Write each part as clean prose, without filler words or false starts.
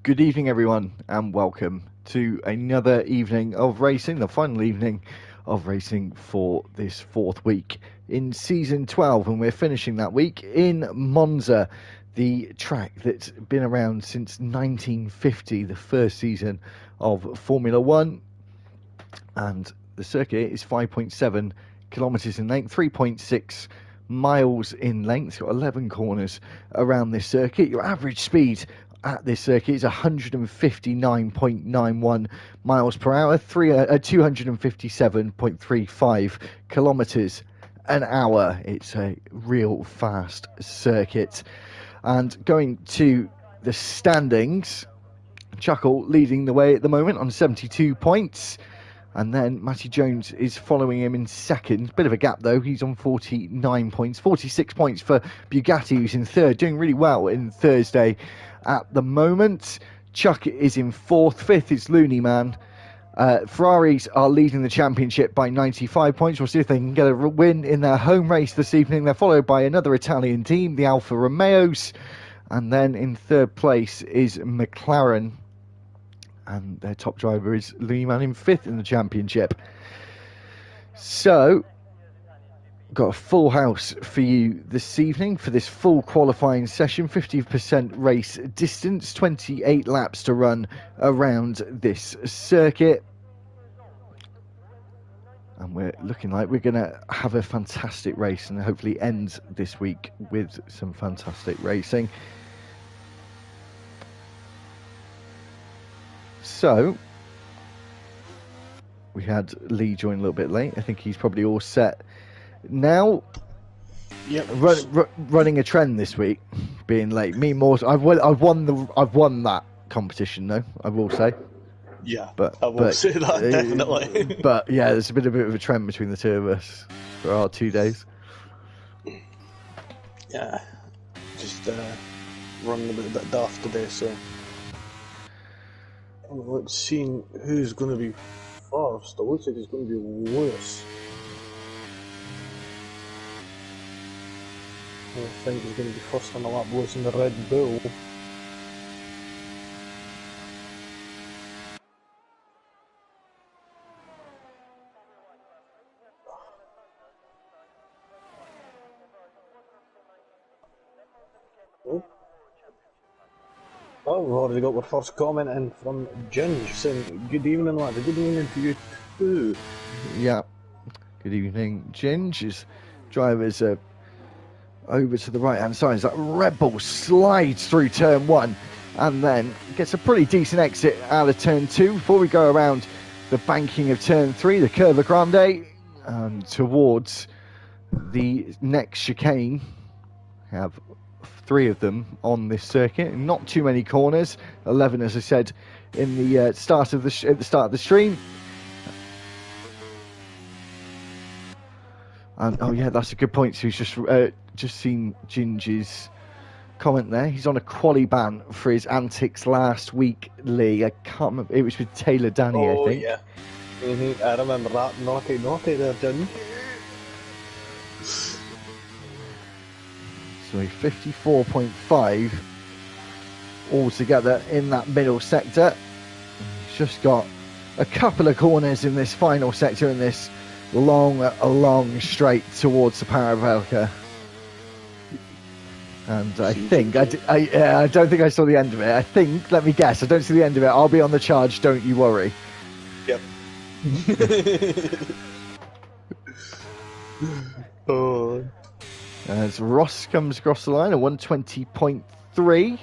Good evening, everyone, and welcome to another evening of racing, the final evening of racing for this fourth week in season 12, and we're finishing that week in Monza, the track that's been around since 1950, the first season of Formula One, and the circuit is 5.7 kilometres in length, 3.6 miles in length. It's got 11 corners around this circuit. Your average speed at this circuit is 159.91 miles per hour, 257.35 kilometres an hour. It's a real fast circuit. And going to the standings, Chuckle leading the way at the moment on 72 points. And then Matty Jones is following him in second. Bit of a gap, though. He's on 49 points. 46 points for Bugatti, who's in third. Doing really well in Thursday at the moment. Chuck is in fourth. Fifth is Looney Man. Ferraris are leading the championship by 95 points. We'll see if they can get a win in their home race this evening. They're followed by another Italian team, the Alfa Romeos. And then in third place is McLaren. And their top driver is Looney Man in fifth in the championship. So, got a full house for you this evening for this full qualifying session. 50% race distance, 28 laps to run around this circuit. And we're looking like we're going to have a fantastic race and hopefully end this week with some fantastic racing. So, we had Lee join a little bit late. I think he's probably all set now. Yep. Running a trend this week, being late. Me more. I've won that competition, though. I will say. Yeah, I will say that definitely. But yeah, there's been a bit of a trend between the two of us for our 2 days. Yeah, just running a bit daft today, so. Let's see who's going to be first. It looks like it's going to be Lewis. I think he's going to be first on the lap. Lewis in the Red Bull. Oh, we've already got our first comment in from Ginge saying, "Good evening, lads. Good evening to you too." Yeah. Good evening, Ginge. His drivers are over to the right-hand side. As that Red Bull slides through turn one and then gets a pretty decent exit out of turn two before we go around the banking of turn three, the Curva Grande, and towards the next chicane. Have 3 of them on this circuit. Not too many corners. 11, as I said, in the start of the stream. And oh yeah, that's a good point. So he's just seen Ginger's comment there. He's on a quali ban for his antics last week, Lee. I can't remember. It was with Taylor Danny, I think. Yeah. I remember that. Naughty there, Ginger. So 54.5 altogether in that middle sector. He's just got a couple of corners in this final sector in this long straight towards the Parabolica. And I think, I don't think I saw the end of it. I think, let me guess, I don't see the end of it. I'll be on the charge, don't you worry. Yep. Oh. As Ross comes across the line at 120.3.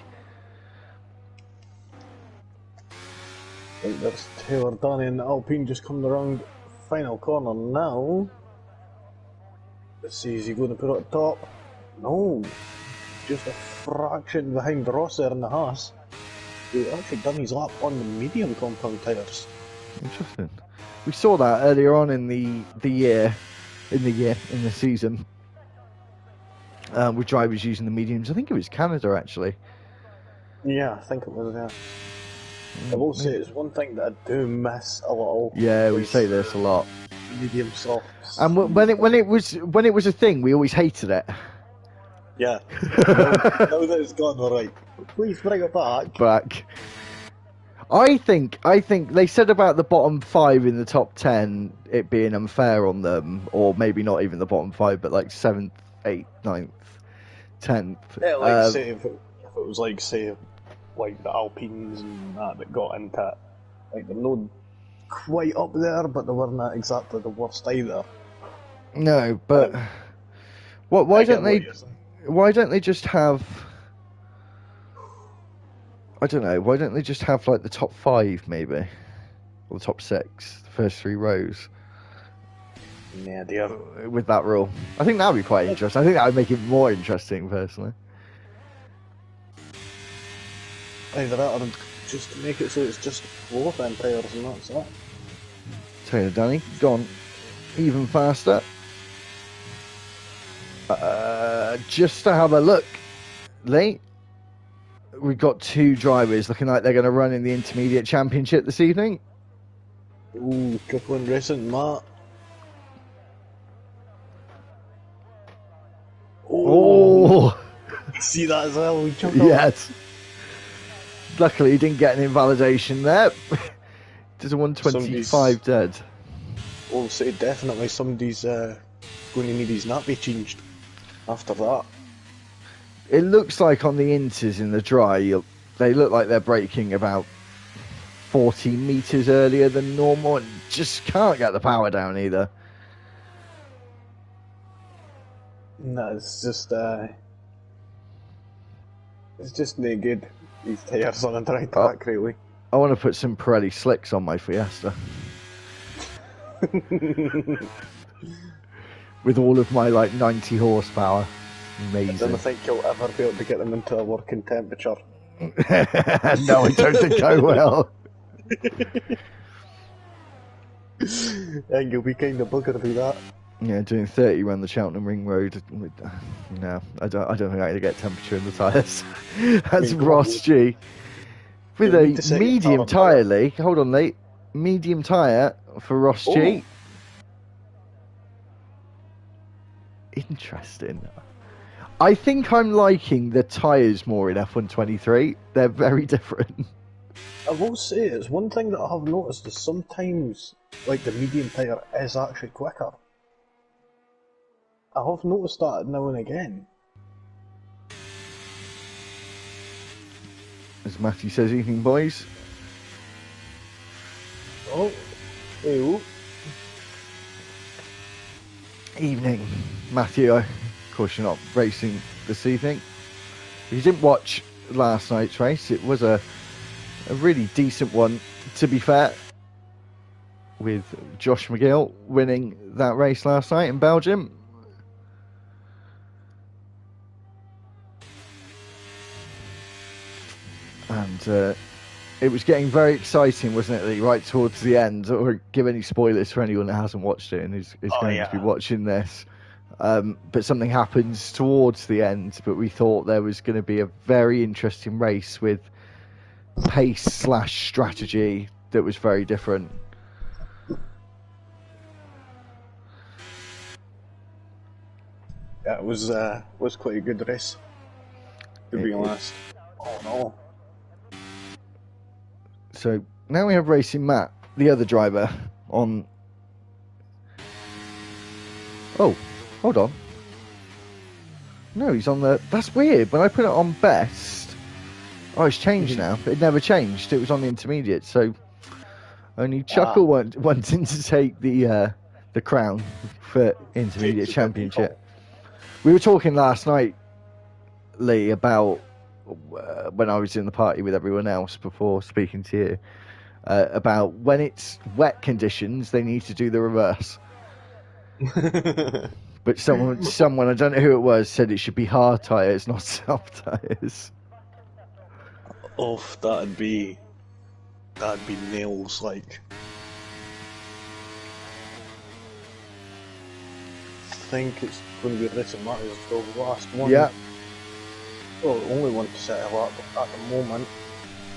Right, there's Taylor Danny and Alpine just coming around final corner now. Let's see, is he going to put it at top? No, just a fraction behind Ross there in the Haas, who actually done his lap on the medium compound tyres. Interesting. We saw that earlier on in the season. With drivers using the mediums. I think it was Canada, actually. Yeah, I think it was, yeah. I will say it's one thing that I do miss a little. Yeah, we say this a lot. Medium softs. And when it was a thing, we always hated it. Yeah. Now that it's gone, all right. Please bring it back. I think they said about the bottom 5 in the top 10 it being unfair on them, or maybe not even the bottom 5, but like 7th, 8th, 9th, 10th. Yeah, like say if it was like say like the Alpines and that got into it, like they're not quite up there, but they weren't exactly the worst either. No, but why I don't get what they? you're saying. Why don't they just have? I don't know. Why don't they just have like the top 5 maybe, or the top 6, the first 3 rows Yeah, dear. with that rule? I think that would be quite interesting. I think that would make it more interesting personally. Either that or just make it so it's just both empires and that's it. Taylor Danny gone even faster. Just to have a look, Lee, we've got 2 drivers looking like they're going to run in the intermediate championship this evening. Ooh, Triple Racing, Matt. Oh, See that as well? yes. Luckily, he didn't get an invalidation there. There's a 125 dead. We'll say definitely somebody's going to need his nappy changed after that. It looks like on the inters in the dry, they look like they're braking about 40 metres earlier than normal and just can't get the power down either. No, it's just no good. These tyres on a dry track, really. I want to put some Pirelli slicks on my Fiesta. With all of my like 90 horsepower. Amazing. I don't think you'll ever be able to get them into a working temperature. No, I don't think I will. I think you'll be kind of buggered with that. Yeah, doing 30 around the Cheltenham Ring Road. No, I don't think I'm going to get temperature in the tyres. That's Ross G. With a medium tyre, Lee. Hold on, Lee. Medium tyre for Ross G. Interesting. I think I'm liking the tyres more in F123. They're very different. I will say, it's one thing that I have noticed is sometimes, like, the medium tyre is actually quicker. I have noticed that now and again. As Matthew says, evening boys. Oh, ew. Evening, Matthew. Of course, you're not racing this evening. If you didn't watch last night's race, it was a really decent one, to be fair, with Josh McGill winning that race last night in Belgium. And it was getting very exciting, wasn't it, Lee, right towards the end? Or give any spoilers for anyone that hasn't watched it and is going to be watching this. But something happens towards the end, but we thought there was going to be a very interesting race with pace/strategy that was very different. Yeah, it was quite a good race, to be honest. Oh no. So now we have Racing Matt, the other driver, on... Oh, hold on. No, he's on the... That's weird. When I put it on best... Oh, it's changed now. It never changed. It was on the intermediate, so... Only Chuckle wanting to take the crown for intermediate championship. We were talking last night, Lee, about... when I was in the party with everyone else before speaking to you, about when it's wet conditions, they need to do the reverse. But someone, I don't know who it was, said it should be hard tyres, not soft tyres. Oh, that'd be nails, like. I think it's going to be Racing Matt as the last one. Yeah. Well, the only one to settle up at the moment.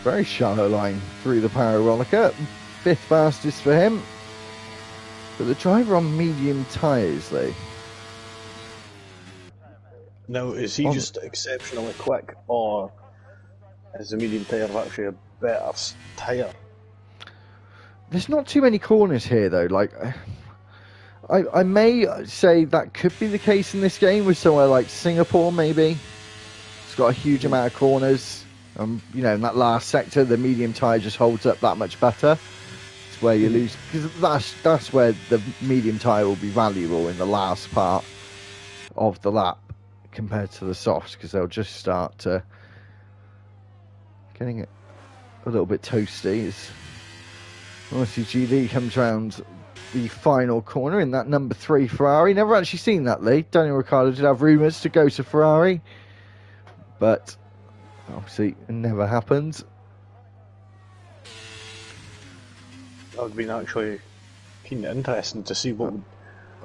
Very shallow line through the Paralolica. 5th fastest for him. But the driver on medium tyres, though. Now, is he just exceptionally quick, or Is the medium tyre actually a better tyre? There's not too many corners here though. Like, I may say that could be the case in this game with somewhere like Singapore. Maybe it's got a huge amount of corners. You know, in that last sector, the medium tyre just holds up that much better. It's where you lose, because that's where the medium tyre will be valuable in the last part of the lap compared to the softs, because they'll just start getting it a little bit toasty as RTG comes round the final corner in that number 3 Ferrari. Never actually seen that, Lee. Daniel Ricciardo did have rumours to go to Ferrari, but obviously it never happened. That would have been actually kind of interesting to see what would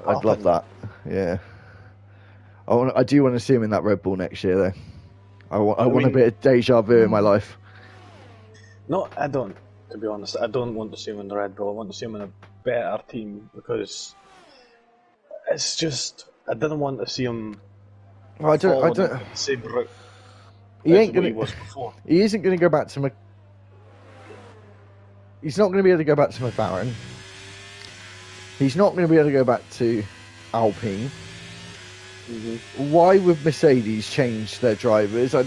I'd happen. love that, yeah. I do want to see him in that Red Bull next year, though. I want a bit of deja vu in my life. No, I don't, to be honest. I don't want to see him in the Red Bull. I want to see him in a better team, because it's just, I didn't want to see him I don't. the same route He as ain't what he gonna. was before. He isn't going to go back to He's not going to be able to go back to McLaren. He's not going to be able to go back to Alpine. Why would Mercedes change their drivers? I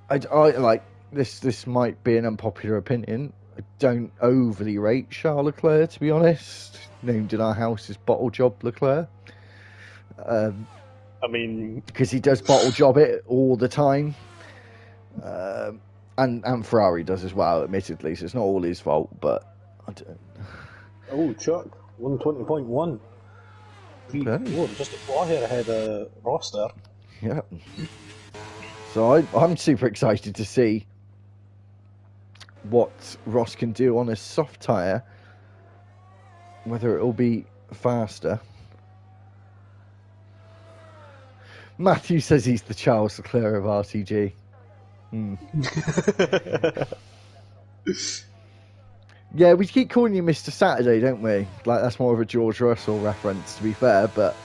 like this. This might be an unpopular opinion. I don't overly rate Charles Leclerc, to be honest. Named in our house is Bottle Job Leclerc. I mean, because he does bottle job it all the time, and Ferrari does as well, admittedly. So it's not all his fault, but I don't. Oh, Chuck, 120.1. Just a flaw here ahead of Ross there. Yeah. So I'm super excited to see what Ross can do on a soft tyre, whether it'll be faster. Matthew says he's the Charles Leclerc of RTG. Yeah, we keep calling you Mr. Saturday, don't we? Like, that's more of a George Russell reference, to be fair, but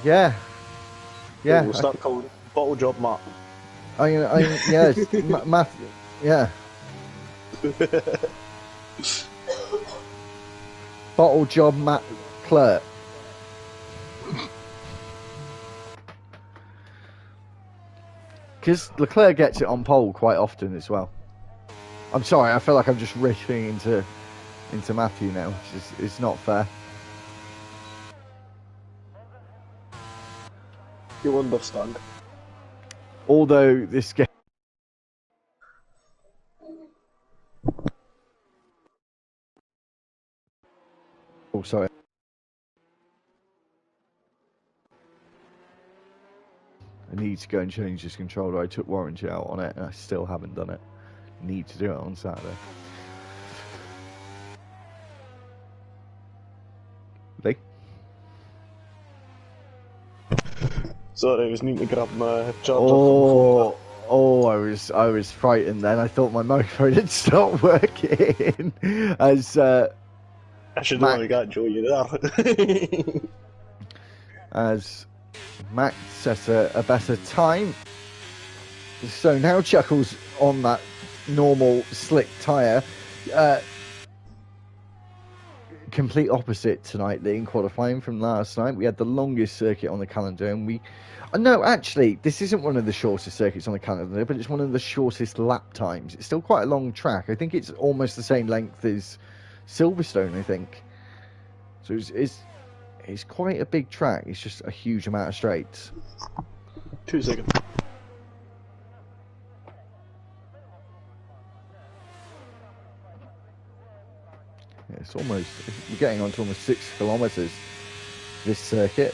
yeah. We'll start calling Bottle Job Matt. Yeah, Matthew, yeah. Bottle Job Matt Clerk. Because Leclerc gets it on pole quite often as well. I'm sorry, I feel like I'm just riffing into Matthew now, which is not fair. You understand. Although this game... Oh, sorry. I need to go and change this controller. I took warranty out on it and I still haven't done it. Need to do it on Saturday. Lee? Sorry, I was needing to grab my charger. I was frightened then. I thought my microphone had stopped working. As I should have only got Joe, you there. As Max set a better time. So now Chuckles on that normal slick tyre. Complete opposite tonight, in qualifying from last night. We had the longest circuit on the calendar, and no, actually, this isn't one of the shortest circuits on the calendar, but it's one of the shortest lap times. It's still quite a long track. I think it's almost the same length as Silverstone, I think. So it's quite a big track. It's just a huge amount of straights. 2 seconds. Yeah, it's almost, we're getting on to almost 6 kilometres this circuit.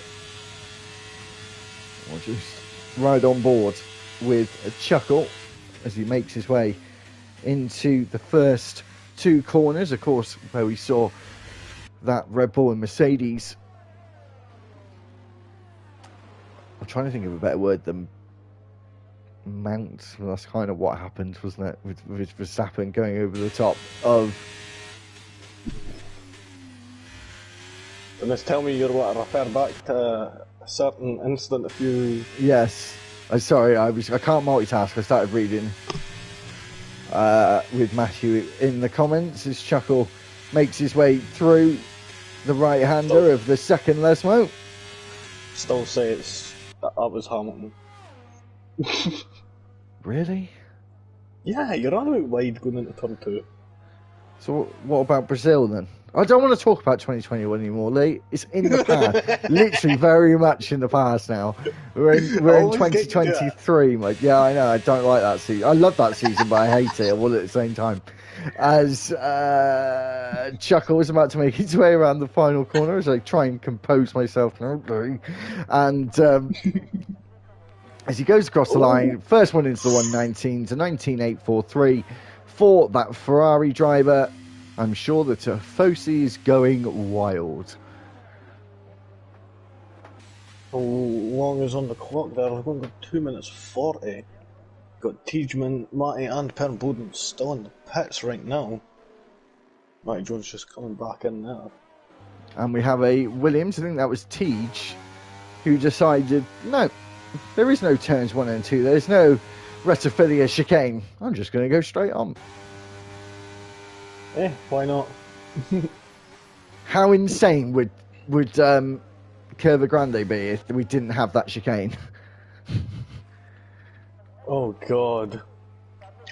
We'll just ride on board with a chuckle as he makes his way into the first 2 corners, of course, where we saw that Red Bull and Mercedes. I'm trying to think of a better word than mount. Well, that's kind of what happened, wasn't it, with Verstappen going over the top of... And just tell me you're what, refer back to a certain incident a few... Yes. Sorry, I can't multitask. I started reading with Matthew in the comments as Chuckle makes his way through the right-hander of the second Lesmo. Still say that was Hamilton. Really? Yeah, you're on about wide going into turn 2. So what about Brazil then? I don't want to talk about 2021 anymore, Lee. It's in the past. Literally very much in the past now. We're in 2023, mate. Yeah, I know. I don't like that season. I love that season, but I hate it all at the same time. As Chuckle was about to make his way around the final corner, as I try and compose myself. And as he goes across the line, first one into the 119 to 19.843 for that Ferrari driver. I'm sure that Tifosi is going wild. How long is on the clock there? We're going to go 2 minutes 40. Got Tiedemann, Matty and Pernboden still in the pits right now. Matty Jones just coming back in there. And we have a Williams, I think that was Tej, who decided, no, there is no turns 1 and 2. There's no Retifilia chicane. I'm just going to go straight on. Why not? How insane would Curva Grande be if we didn't have that chicane? Oh god.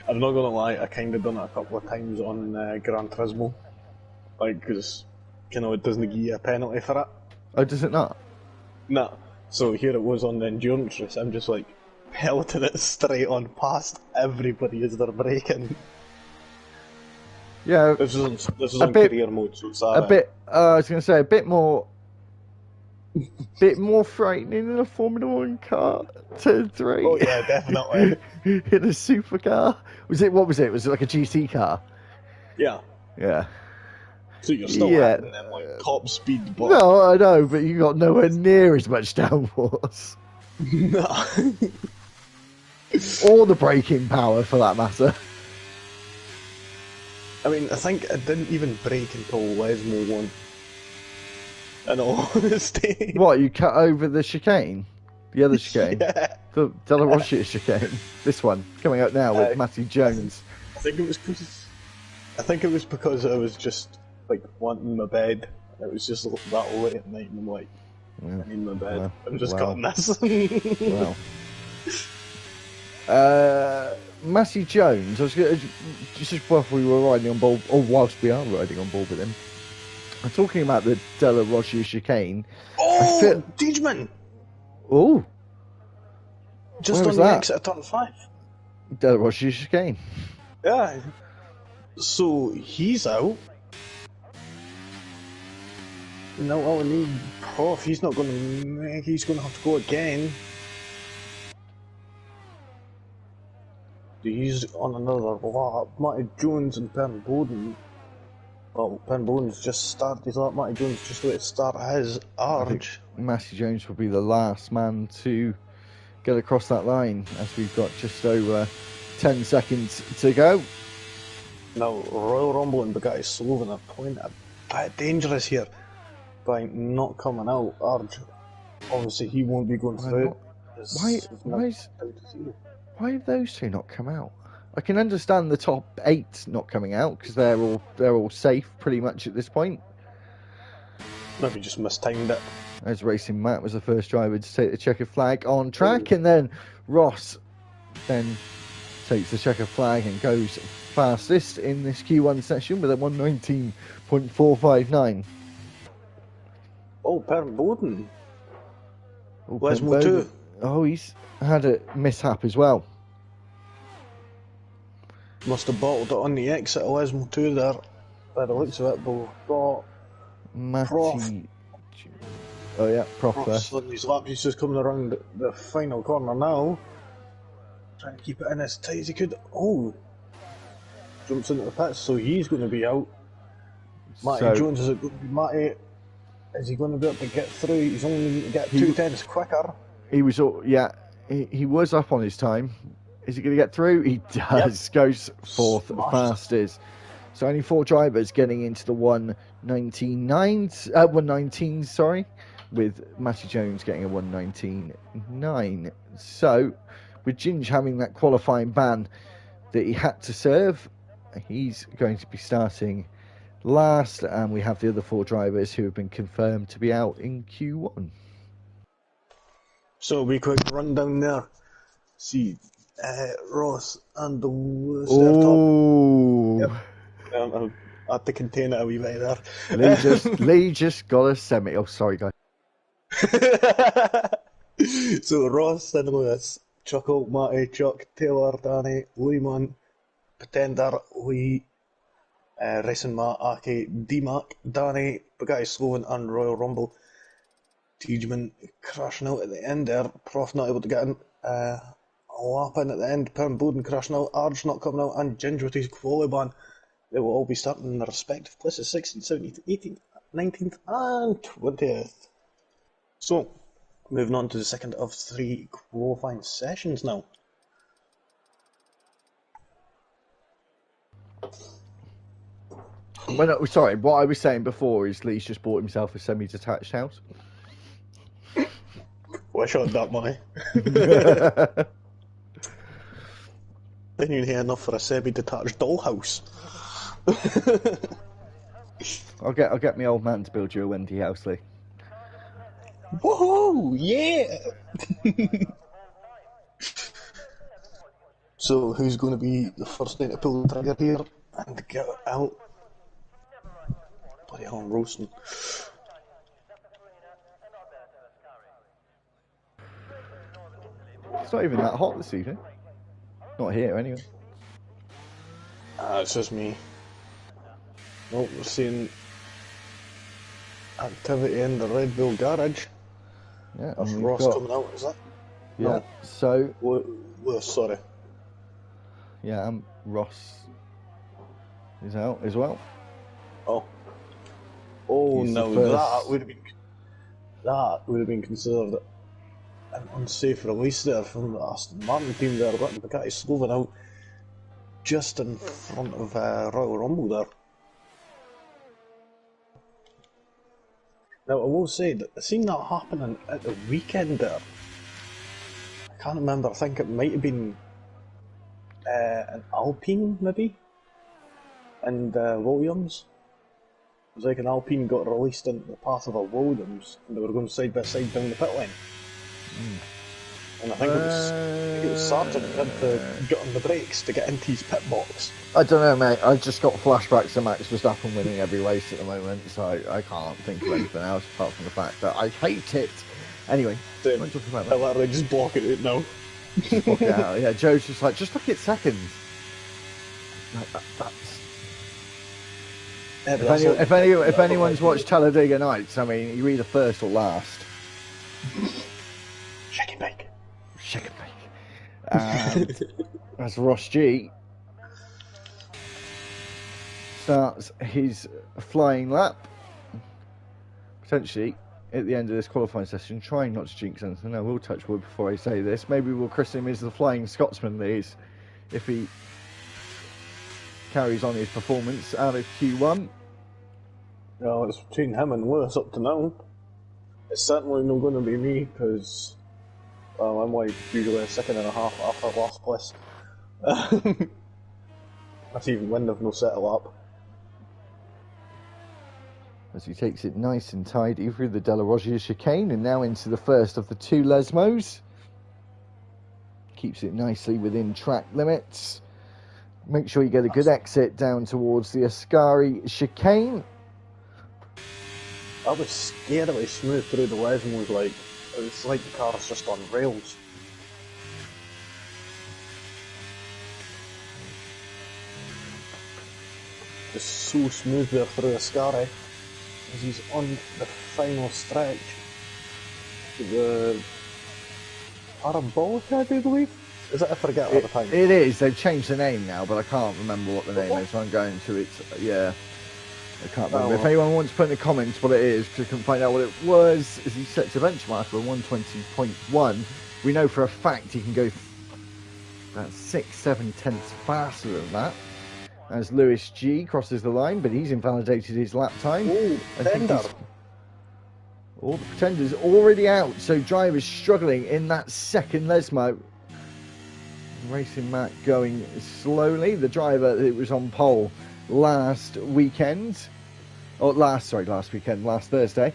I'm not gonna lie, I kinda done it a couple of times on Gran Turismo. Like, because, it doesn't give you a penalty for it. Oh, does it not? Nah. So here it was on the endurance race, I'm just like, pelting it straight on past everybody as they're braking. Yeah, this is on career mode, so it's a bit. I was going to say a bit more frightening than a Formula 1 car. Turn 3. Oh yeah, definitely. In a supercar. What was it? Was it like a GT car? Yeah. Yeah. So you're still hitting them like top speed. But... No, I know, but you got nowhere near as much downforce. No. Or the braking power, for that matter. I mean, I think it didn't even brake until Lesmo won. In all honesty. What, you cut over the chicane? The other chicane? Yeah. The Della Rocha chicane? This one, coming up now with Matthew Jones. I think it was because I was just, like, wanting my bed. It was just that late at night and I'm like, I need my bed. Well, I'm just cutting this. Matthew Jones, I was just before we were riding on board, or whilst we are riding on board with him, I'm talking about the Della Rocha chicane. Oh, Tiedemann! Oh! Just on the exit of turn 5. Della Rocha chicane. Yeah. So, he's out. No, I need Prof. He's not going to make. He's going to have to go again. He's on another lap. Matty Jones and Pernboden. Well, Pernboden's just started his lap. Matty Jones just about to start his arch. Matty Jones will be the last man to get across that line, as we've got just over 10 seconds to go. Now, Royal Rumble and Bugatti Slovan are playing a bit dangerous here by not coming out. Arj, obviously, he won't be going through. Why have those two not come out? I can understand the top 8 not coming out because they're all safe pretty much at this point. Maybe just mistimed it. As Racing Matt was the first driver to take the checkered flag on track, and then Ross then takes the checkered flag and goes fastest in this Q1 session with a 119.459. Oh, Pernboden. Lesmo 2. Oh, he's had a mishap as well. Must have bottled it on the exit of Lesmo 2 there. By the looks of it, but we've got Prof. Oh yeah, Prof there. On his lap, he's just coming around the final corner now. Trying to keep it in as tight as he could. Oh! Jumps into the pits, so he's going to be out. Matty Jones, is it going to be Matty? Is he going to be able to get through? He's only going to get 2 tenths quicker. He was up on his time. Is he going to get through? He does. Yep. Goes fourth fastest. So only 4 drivers getting into the 119s. 119s, sorry. with Matty Jones getting a 1:19.9. So, with Ginge having that qualifying ban that he had to serve, he's going to be starting last, and we have the other 4 drivers who have been confirmed to be out in Q1. So, we quick rundown there. See, Ross and the Lewis Oh, there top. Yep. I had to contain it a wee bit there. Lee just got a semi. Oh, sorry, guys. So, Ross and Lewis, Chuckle, Matty, Chuck, Taylor, Danny, Lehman, Pretender, Lee, Racing Matt, Aki, D-Mac, Danny, Bugatti Sloan, and Royal Rumble. Tiedemann crashing out at the end there, Prof not able to get in. Lap in at the end, Perm Bowden crashing out, Arge not coming out, and Ginger with his quali ban. They will all be starting in their respective places, 16th, 17th, 18th, 19th, and 20th. So, moving on to the second of 3 qualifying sessions now. Well, no, sorry, what I was saying before is Lee's just bought himself a semi-detached house. Wish I had that money. Didn't even hear enough for a semi-detached dollhouse. I'll get my old man to build you a Wendy house, Lee. Woohoo! Yeah! So, who's going to be the first one to pull the trigger here and get it out? Bloody hell, I'm roasting. It's not even that hot this evening. Not here, anyway. It's just me. Well, we're seeing activity in the Red Bull garage. Yeah, That's and Ross coming out, is it? Yeah, No. so... Lewis, sorry. Yeah, and Ross is out as well. Oh. Oh, He's no, the first. that would have been considered an unsafe release there from the Aston Martin team there, letting Bugatti Sloan out just in front of Royal Rumble there. Now, I will say that I've seen that happening at the weekend there. I can't remember, I think it might have been an Alpine, maybe? And Williams. It was like an Alpine got released into the path of a Williams, and they were going side by side down the pit lane. And I think it was Sargent who had to get on the brakes to get into his pit box. I don't know, mate. I just got flashbacks to Max Verstappen winning every race at the moment, so I can't think of anything else apart from the fact that I hate it. Anyway, Same. what are you talking about I literally just block it out now. Just block it out. Yeah, Joe's just like, just look at seconds. Like, if anyone's watched Talladega Nights, I mean, you're either first or last. Shake it back. Shake it back. As Ross G starts his flying lap, potentially at the end of this qualifying session, trying not to jinx anything. I will touch wood before I say this. Maybe we'll christen him as the Flying Scotsman, Lees, if he carries on his performance out of Q1. Well, it's between him and Lewis up to now. It's certainly not going to be me, because I'm like usually a second and a half after last place. That's even when they've no set a lap. As he takes it nice and tidy through the De La Roggia chicane and now into the first of the 2 Lesmos. Keeps it nicely within track limits. Make sure you get a good exit down towards the Ascari chicane. I was scarily smooth through the Lesmos, like, it's like the car's just on rails. Just so smooth there through Ascari. As he's on the final stretch. The Parabolica, I do believe? Is it? I forget all the time. It is. They've changed the name now, but I can't remember what the name is. So I'm going to it. Yeah. I can't remember. If anyone wants to put in the comments what it is, because I can find out what it was, as he sets a benchmark for 120.1. We know for a fact he can go about 6-7 tenths faster than that. As Lewis G crosses the line, but he's invalidated his lap time. Oh, Bender. All the pretenders already out, so drivers struggling in that second Lesmo. Racing Matt going slowly. The driver that was on pole last weekend, last Thursday.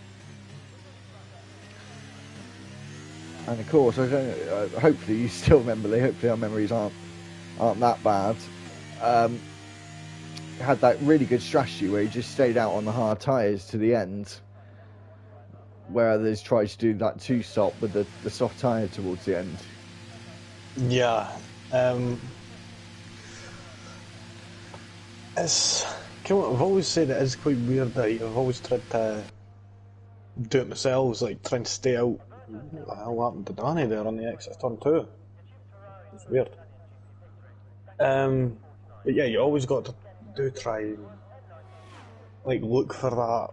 And of course, hopefully you still remember Lee. Hopefully our memories aren't that bad. Had that really good strategy where he just stayed out on the hard tyres to the end, where others tried to do that two-stop with the soft tyre towards the end. Yeah. I've always said it is quite weird that I've always tried to do it myself, like trying to stay out. What the hell happened to Danny there on the exit turn 2? It's weird. But yeah, you always got to try and like look for that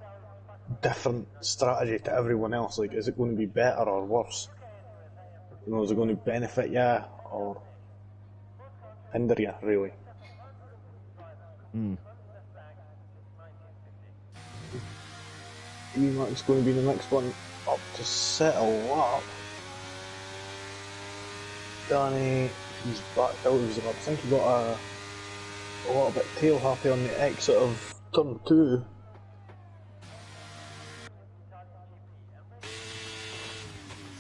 different strategy to everyone else. Like, is it going to be better or worse? You know, is it going to benefit you or hinder you, really? It's going to be the next one up to settle up. Danny, he's backed out of his lap. I think he got a little bit tail happy on the exit of turn 2.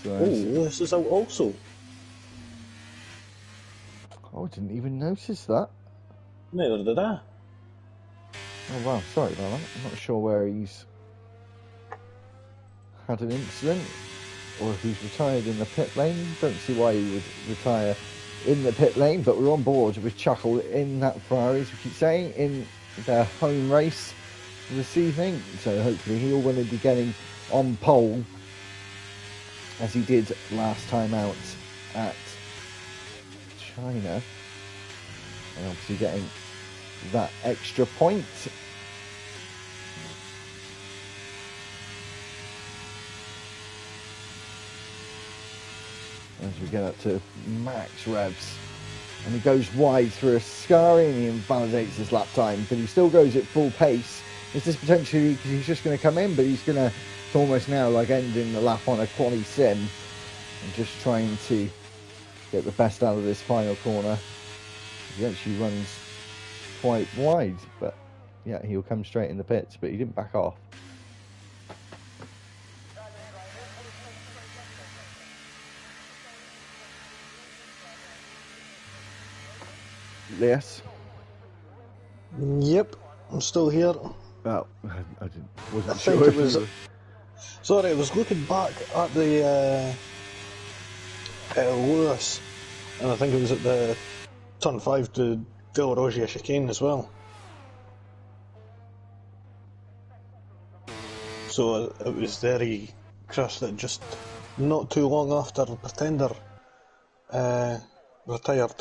So Lewis is out also. I didn't even notice that. Neither did I. Oh wow, sorry about that. I'm not sure where he's had an incident or if he's retired in the pit lane. Don't see why he would retire in the pit lane, but we're on board with Chuckle in that Ferrari, as we keep saying, in their home race this evening. So hopefully he'll be getting on pole as he did last time out at China, and obviously getting that extra point. As we get up to max revs, and he goes wide through Ascari and he invalidates his lap time, but he still goes at full pace. Is this potentially because he's just going to come in, but he's going to, it's almost now like ending the lap on a quali sim and just trying to get the best out of this final corner. He actually runs quite wide, but yeah, he'll come straight in the pits, but he didn't back off. Yes. Yep, I'm still here. Oh, I wasn't think sure. It was. Sorry, I was looking back at the Lewis, and I think it was at the turn 5 to De La Roggia chicane as well. So it was there he crashed it just not too long after the Pretender retired.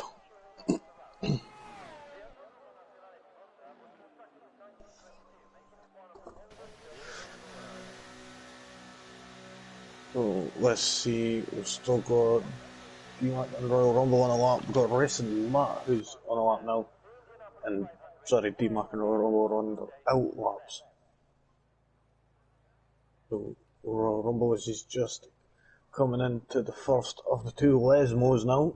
So let's see, we've still got D-Mac and Royal Rumble on a lap. We've got Racing Matt who's on a lap now. And sorry, D-Mac and Royal Rumble are on the out laps. So Royal Rumble is just coming into the first of the two Lesmos now.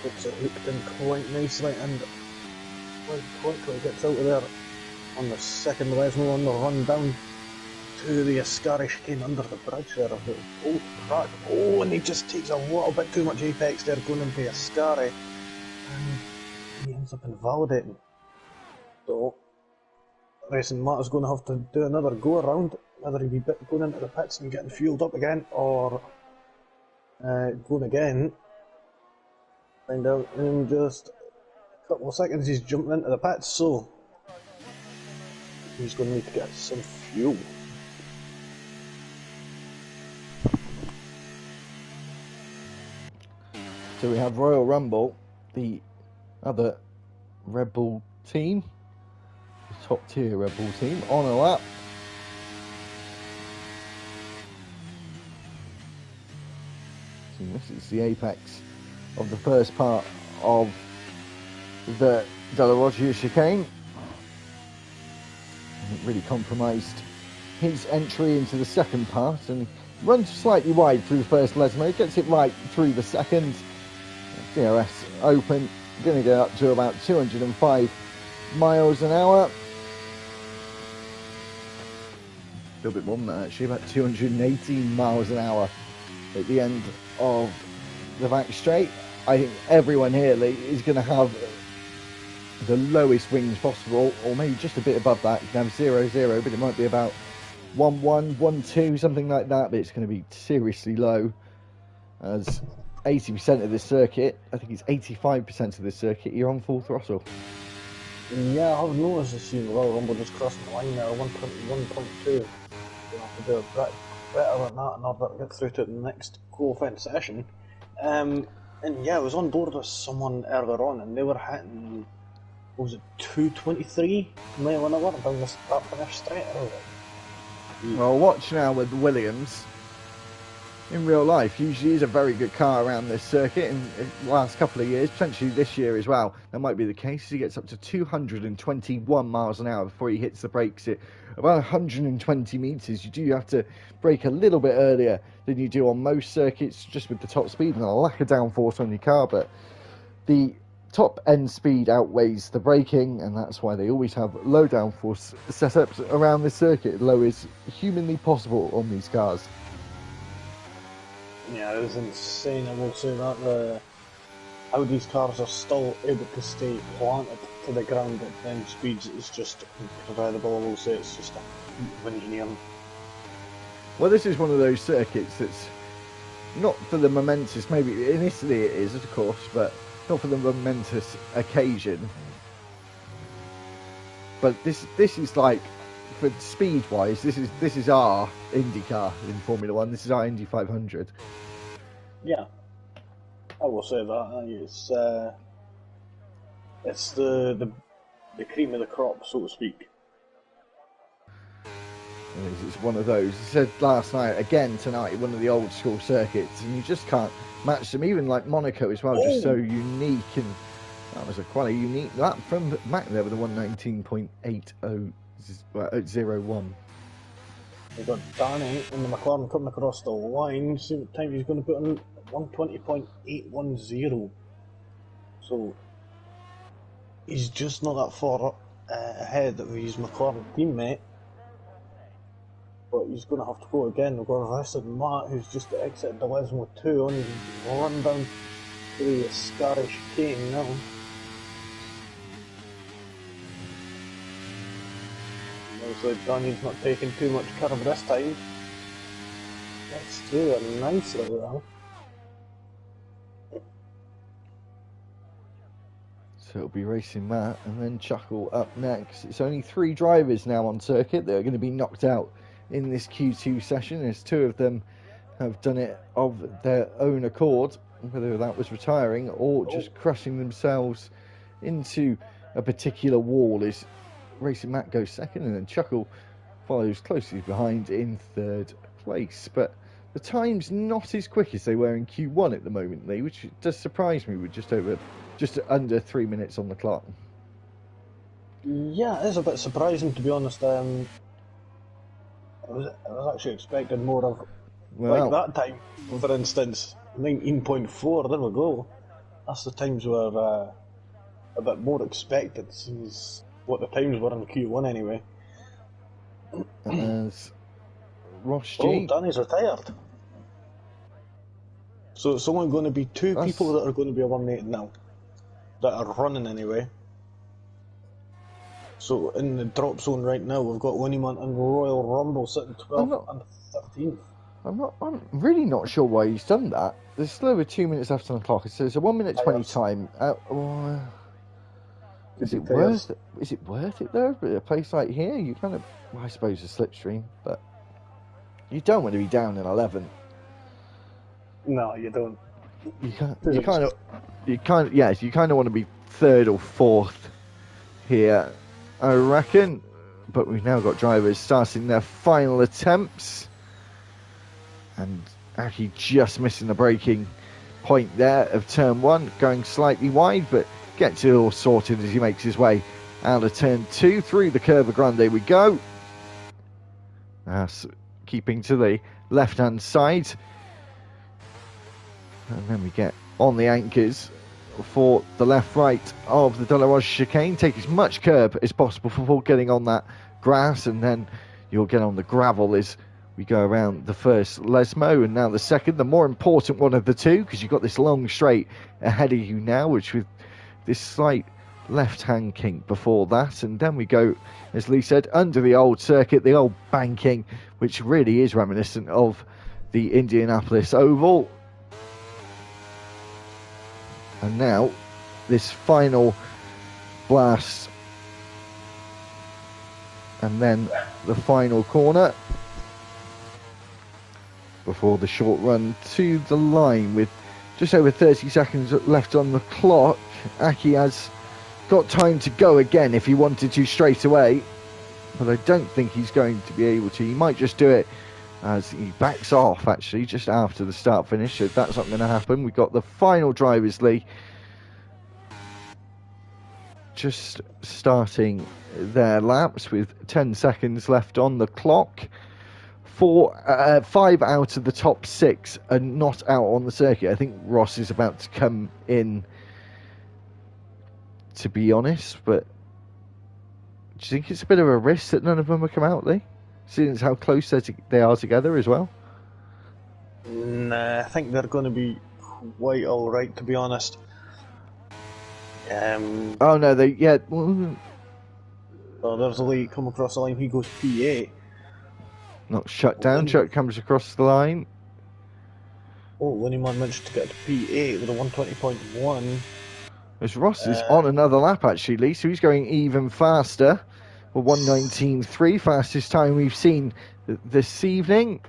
Gets it hooked in quite nicely and quite quickly gets out of there on the second Lesmo on the run down to the Ascari chicane under the bridge there. Oh, crack. Oh, and he just takes a little bit too much apex there going into Ascari and he ends up invalidating. So Racing Matt is going to have to do another go around, whether he be going into the pits and getting fueled up again or going again. Find out in just a couple of seconds. He's jumping into the pits, so he's going to need to get some fuel. So we have Royal Rumble, the other Red Bull team, the top tier Red Bull team, on a lap. So this is the apex of the first part of the De La Roggia chicane. really compromised his entry into the second part, and runs slightly wide through the first Lesmo, gets it right through the second. DRS open, going to get up to about 205 miles an hour. A little bit more than that actually, about 218 miles an hour at the end of the back straight. I think everyone here is going to have the lowest wings possible, or maybe just a bit above that. You can have 0-0, but it might be about 1-1, 1-2, something like that, but it's going to be seriously low, as 80% of this circuit, I think it's 85% of this circuit, you're on full throttle. Yeah, I've noticed the scene Royal Rumble just crossing the line there, 121.2. You'll have to do a bit better than that in order to get through to the next qualifying session. And yeah, I was on board with someone earlier on, and they were hitting, what was it, 223 mile an hour down the start-finish straight. Well, watch now with Williams. In real life, usually is a very good car around this circuit, and in the last couple of years, potentially this year as well, that might be the case. He gets up to 221 miles an hour before he hits the brakes at about 120 metres. You do have to brake a little bit earlier than you do on most circuits, just with the top speed and a lack of downforce on your car, but the top end speed outweighs the braking, and that's why they always have low downforce setups around this circuit, low as humanly possible on these cars. Yeah, it was insane, I will say that. How these cars are still able to stay planted to the ground at 10 speeds is just incredible, I will say. It's just a feat of engineering. Well, this is one of those circuits that's not for the momentous, maybe in Italy it is, of course, but not for the momentous occasion. But this is like, for speed-wise, this is our IndyCar in Formula 1. This is our Indy 500. Yeah, I will say that. It's the cream of the crop, so to speak. It's one of those. I said last night, again tonight, one of the old school circuits, and you just can't match them. Even like Monaco as well, just so unique, and that was quite a unique lap from Mac there with a 119.8001. We've got Danny in the McLaren coming across the line. See what time he's going to put on 120.810. So he's just not that far ahead of his McLaren teammate. But he's going to have to go again. We've got arrested Matt, who's just exited the Lesmo 2 on his run down through the Scarish chicane now. So Daniel's not taking too much curve this time. That's through a nice little round. So it'll be racing Matt and then Chuckle up next. It's only 3 drivers now on circuit that are going to be knocked out in this Q2 session, as 2 of them have done it of their own accord, whether that was retiring or just crushing themselves into a particular wall. Is Racing Matt goes second, and then Chuckle follows closely behind in 3rd place. But the time's not as quick as they were in Q1 at the moment, Lee, which does surprise me with just under 3 minutes on the clock. Yeah, it is a bit surprising, to be honest. I was actually expecting more of, like that time, for instance, 19.4, there we go. That's the times were a bit more expected, since what the times were in Q1 anyway. As Ross G. Oh, Danny's retired. So it's only going to be 2 people that are going to be eliminated now, that are running anyway. So in the drop zone right now, we've got Winiman and Royal Rumble sitting 12th and 13th. I'm really not sure why he's done that. There's still over 2 minutes left on the clock. So it's a 1 minute 20 time. Is it worth it though? But a place like here, you kind of, well, I suppose a slipstream, but you don't want to be down in 11. No, you don't. You kind of want to be 3rd or 4th here, I reckon. But we've now got drivers starting their final attempts, and Aki just missing the braking point there of turn 1, going slightly wide, but gets it all sorted as he makes his way out of turn 2 through the Curva Grande we go. keeping to the left-hand side. And then we get on the anchors for the left-right of the Delaroche chicane. Take as much curb as possible before getting on that grass, and then you'll get on the gravel as we go around the first Lesmo and now the second, the more important one of the two, because you've got this long straight ahead of you now, which with this slight left-hand kink before that. And then we go, as Lee said, under the old circuit, the old banking, which really is reminiscent of the Indianapolis Oval. And now this final blast, and then the final corner before the short run to the line with just over 30 seconds left on the clock. Aki has got time to go again if he wanted to straight away, but I don't think he's going to be able to. He might just do it as he backs off actually just after the start finish, so that's not going to happen. We've got the final drivers, Lee, just starting their laps with 10 seconds left on the clock. 5 out of the top 6 are not out on the circuit. I think Ross is about to come in, to be honest, but do you think it's a bit of a risk that none of them will come out, Lee? Seeing as how close they are together as well? Nah, I think they're going to be quite alright, to be honest. Oh no, Oh, there's a Lee come across the line, he goes P8. Not shut down, Chuck comes across the line. Oh, Linnyman managed to get to P8 with a 120.1. As Ross is on another lap actually, Lee, so he's going even faster. Well, 1:19.3, fastest time we've seen this evening.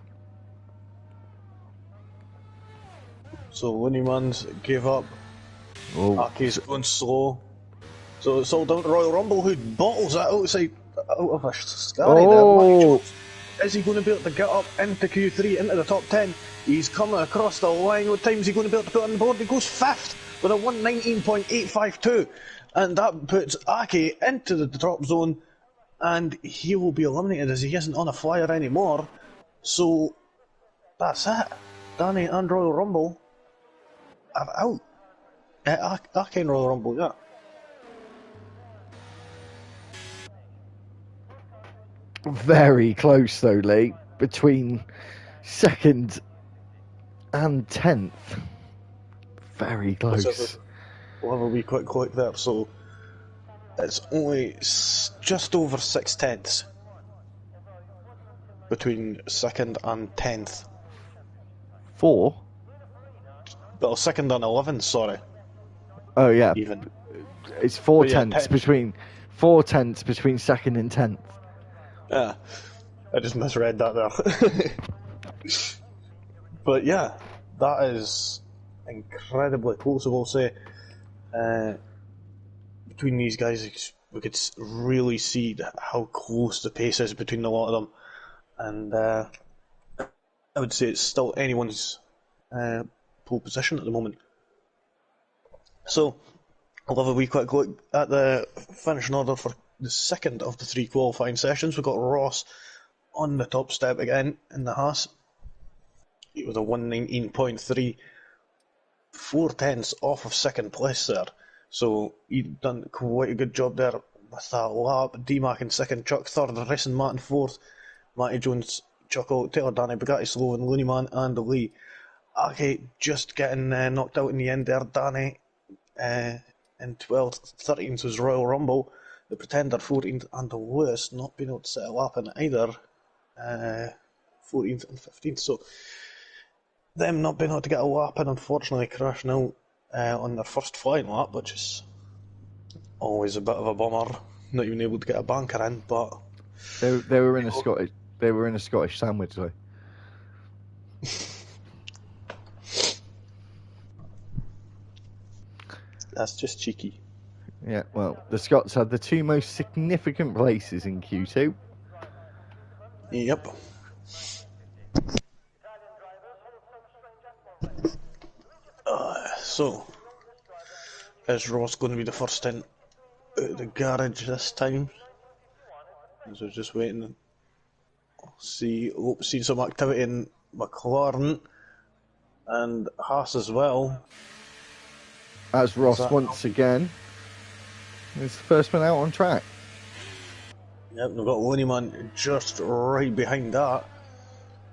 So Linnyman's gave up. Aki's going slow. So it's all down to Royal Rumble, who bottles it outside out of a scary there. Is he going to be able to get up into Q3, into the top 10? He's coming across the line. What time is he going to be able to put on the board? He goes 5th with a 1:19.852. And that puts Aki into the drop zone, and he will be eliminated as he isn't on a flyer anymore. So that's it. Danny and Royal Rumble are out. Aki and Royal Rumble, yeah. Very close though, Lee, between 2nd and 10th. Very close. We'll have a wee quick look there. So it's only just over 6/10 between 2nd and 10th. 4? Well, 2nd and 11th, sorry. Oh yeah. Even. It's 4/10 between 4/10 between 2nd and 10th. Yeah, I just misread that there. But yeah, that is incredibly close, I will say. Between these guys, we could really see how close the pace is between a lot of them. And I would say it's still anyone's pole position at the moment. So, I'll have a wee quick look at the finishing order for the second of the 3 qualifying sessions. We've got Ross on the top step again in the Haas. It was a 1:19.3, 4/10 off of 2nd place there. So he'd done quite a good job there with that lap. D-Mac in 2nd, Chuck 3rd, Racing Matt in 4th, Matty Jones, Chuck out, Taylor Danny, Bugatti Slow, and Looneyman and Lee. Aki just getting knocked out in the end there. Danny in 12th, 13th was Royal Rumble. The Pretender 14th, and the Lewis not being able to set a lap in either 14th and 15th. So them not being able to get a lap in, unfortunately crashing out on their first flying lap, which is always a bit of a bummer. Not even able to get a banker in, but they were in a Scottish sandwich though. That's just cheeky. Yeah, well, the Scots had the 2 most significant places in Q2. Yep. So, is Ross going to be the first in out of the garage this time? As we're just waiting Seen some activity in McLaren and Haas as well. As Ross once again is the first one out on track. Yep, we've got Looneyman just right behind that.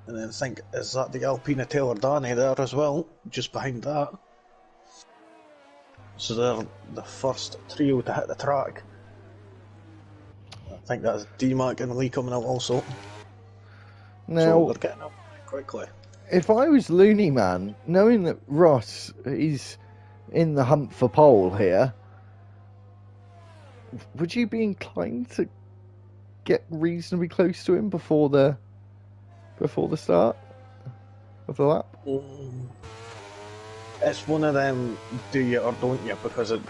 And then I think, is that the Alpina Taylor Danny there as well? Just behind that. So they're the first trio to hit the track. I think that's D-Mac and Lee coming out also. Now, so they're getting up quickly. If I was Looney Man, knowing that Ross is in the hunt for pole here, would you be inclined to get reasonably close to him before the start of the lap? It's one of them, do you or don't you, because in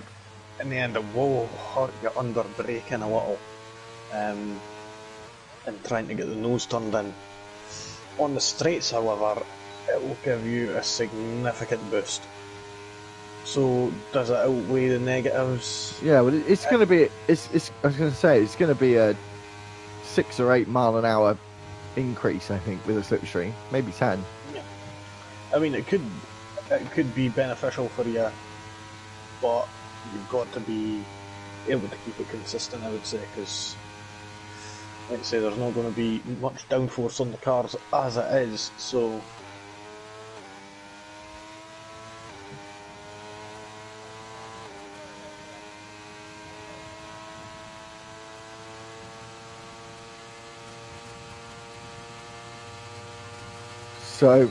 the end it will hurt you under braking a little, and trying to get the nose turned in. On the straights, however, it will give you a significant boost. So does it outweigh the negatives? Yeah, well, it's going to be. I was going to say it's going to be a 6 or 8 mile an hour increase, I think, with a slipstream, maybe 10. Yeah. I mean, it could be beneficial for you, but you've got to be able to keep it consistent, I would say, because, like I say, there's not going to be much downforce on the cars as it is, so. So,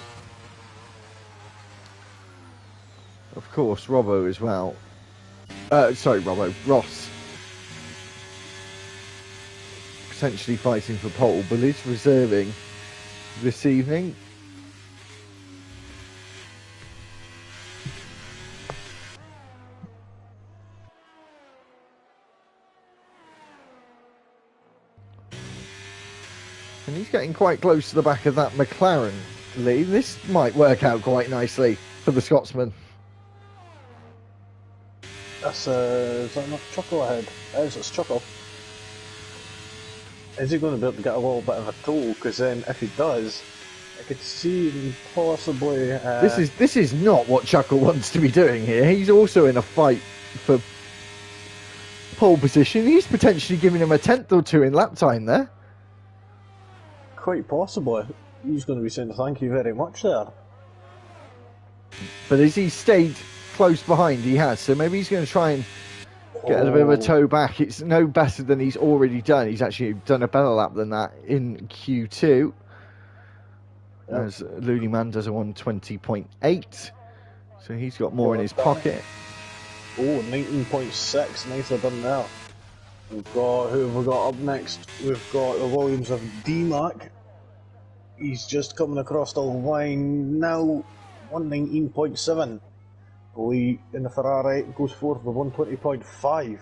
of course, Robbo as well. Ross. Potentially fighting for pole, but is reserving this evening. And he's getting quite close to the back of that McLaren lead. This might work out quite nicely for the Scotsman. That's is that not Chuckle ahead? It's Chuckle. Is he going to be able to get a little bit of a toll? Because then, if he does, I could see him possibly. This is not what Chuckle wants to be doing here. He's also in a fight for pole position. He's potentially giving him a tenth or two in lap time there. Quite possibly. He's going to be saying thank you very much there. But as he stayed close behind, he has. So maybe he's going to try and get a bit of a toe back. It's no better than he's already done. He's actually done a better lap than that in Q2. Yep. As Looney Man does a 120.8. So he's got more in his pocket. Oh, 19.6. Nicely done there. We've got, who have we got up next? We've got the Williams of D-Mac. He's just coming across the line now. 119.7. Lee in the Ferrari goes forth with 120.5.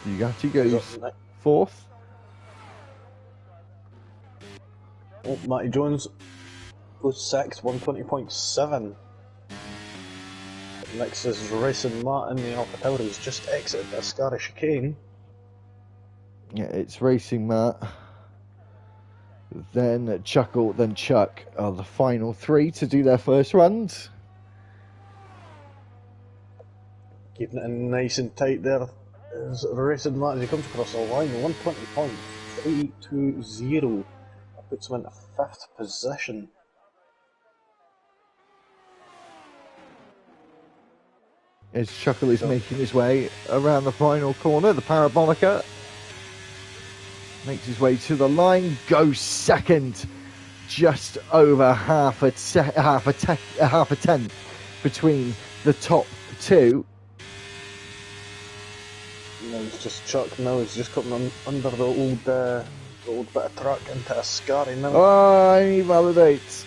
Bugatti goes fourth. Oh, Matty Jones goes sixth, 120.7. Next is Racing Matt in the Alpha Tower. He's just exited the Ascari chicane. Yeah, it's Racing Matt. Then Chuckle, then Chuck are the final three to do their first runs. Keeping it nice and tight there is Racing Matt as he comes across the line. 120.320. That puts him into 5th position. As Chuckle is making his way around the final corner, the Parabolica makes his way to the line, goes second, just over half a tenth between the top two. Now it's just Chuck. Now he's just coming under the old bit of track into Ascari now. Oh, I need validates.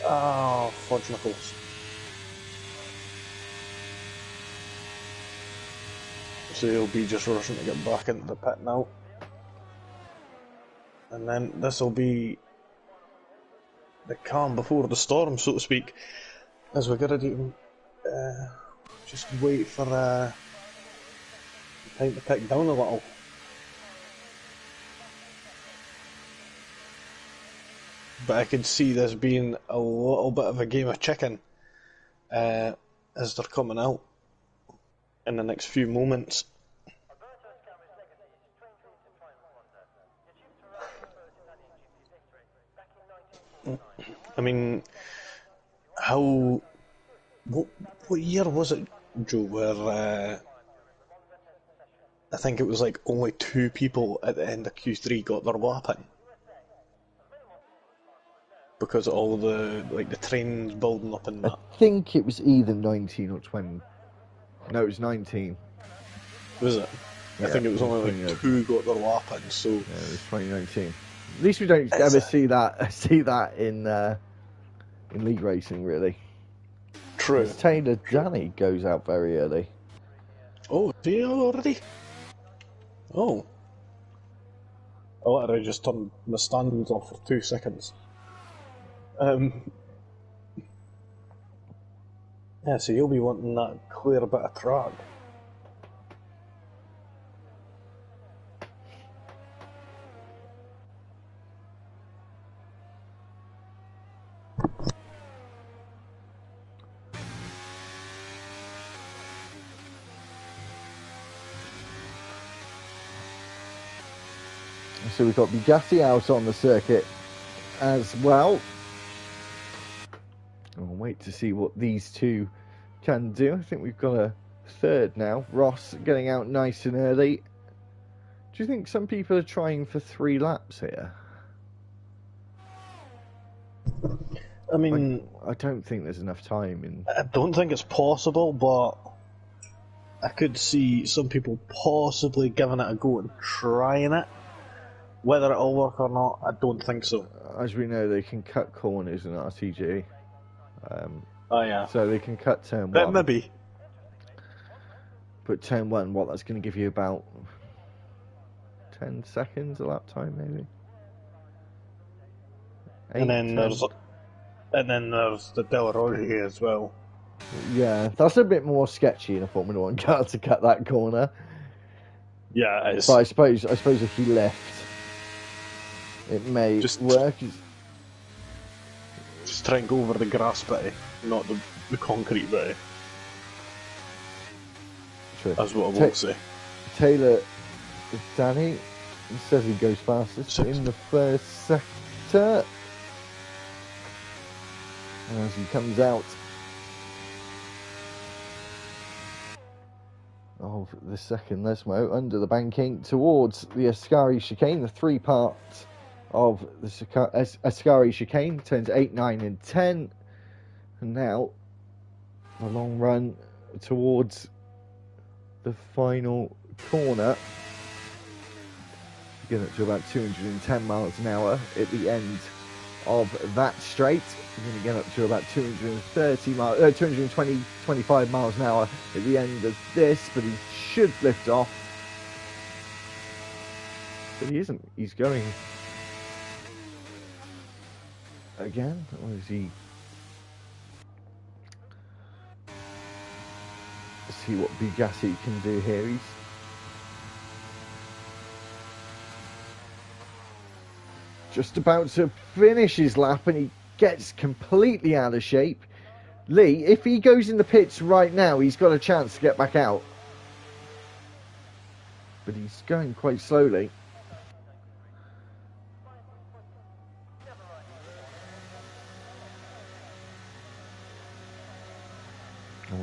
Oh, fudge knuckles. So he'll be just rushing to get back into the pit now. And then this will be the calm before the storm, so to speak. As we're going to do, just wait for time to pick down a little. but I could see this being a little bit of a game of chicken as they're coming out in the next few moments. I mean, how... What year was it, Joe, where I think it was like only 2 people at the end of Q3 got their lap in? Because of all the trains building up and that. I think it was either 19 or 20. No, it was 19. Was it? Yeah, I think it was only like 2 got their lap in, so... Yeah, it was 2019. At least we don't ever see that in league racing, really. True. Taylor Danny goes out very early. Oh, is he already? Oh. I literally just turned my stands off for 2 seconds. Yeah, so you'll be wanting that clear bit of track. So we've got Bugatti out on the circuit as well. We'll wait to see what these two can do. I think we've got a third now. Ross getting out nice and early. Do you think some people are trying for 3 laps here? I mean... I don't think there's enough time. I don't think it's possible, but I could see some people possibly giving it a go and trying it. Whether it'll work or not, I don't think so. As we know, they can cut corners in RTG. Oh yeah. So they can cut turn 1. Maybe. But turn 1, that's going to give you about 10 seconds a lap time, maybe. And then there's the Del Roge as well. Yeah, that's a bit more sketchy in a Formula 1 car to cut that corner. Yeah, it is. But I suppose if you left, it may just work. Just try and go over the grass bit, not the concrete bit. True. That's what I will say. Taylor Danny says he goes fastest in the first sector. And as he comes out of the second Lesmo under the banking towards the Ascari chicane, the 3 parts of the Ascari chicane, turns 8, 9 and 10, and now the long run towards the final corner. Get up to about 210 miles an hour at the end of that straight. You're going to get up to about 25 miles an hour at the end of this, but he should lift off. But he isn't. He's going again, or is he? Let's see what Bugatti can do here. He's just about to finish his lap and he gets completely out of shape. Lee, if he goes in the pits right now, he's got a chance to get back out. But he's going quite slowly.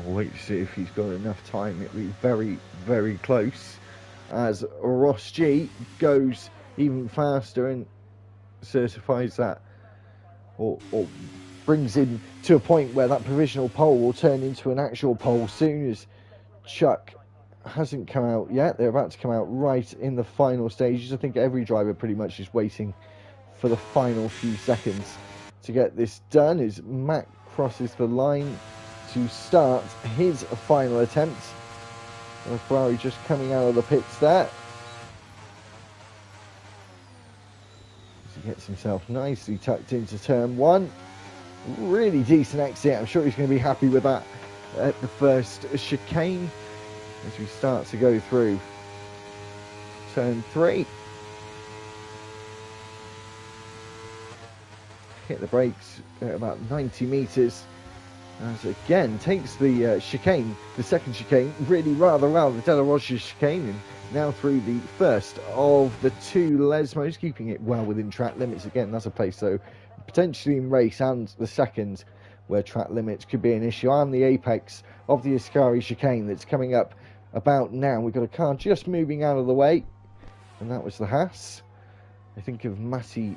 We'll wait to see if he's got enough time. It'll be very, very close as Ross G goes even faster and certifies that, or brings him to a point where that provisional pole will turn into an actual pole soon as Chuck hasn't come out yet. They're about to come out right in the final stages. I think every driver pretty much is waiting for the final few seconds to get this done as Matt crosses the line to start his final attempt. And Ferrari just coming out of the pits there. He gets himself nicely tucked into turn 1. Really decent exit. I'm sure he's going to be happy with that at the first chicane as we start to go through turn 3. hit the brakes at about 90 metres. As again takes the chicane, the second chicane, really rather well, the De La Rocha chicane, and now through the first of the two Lesmos, keeping it well within track limits. Again, that's a place so potentially in race, and the second where track limits could be an issue, and the apex of the Ascari chicane that's coming up about now. We've got a car just moving out of the way, and that was the Haas, I think, of Matty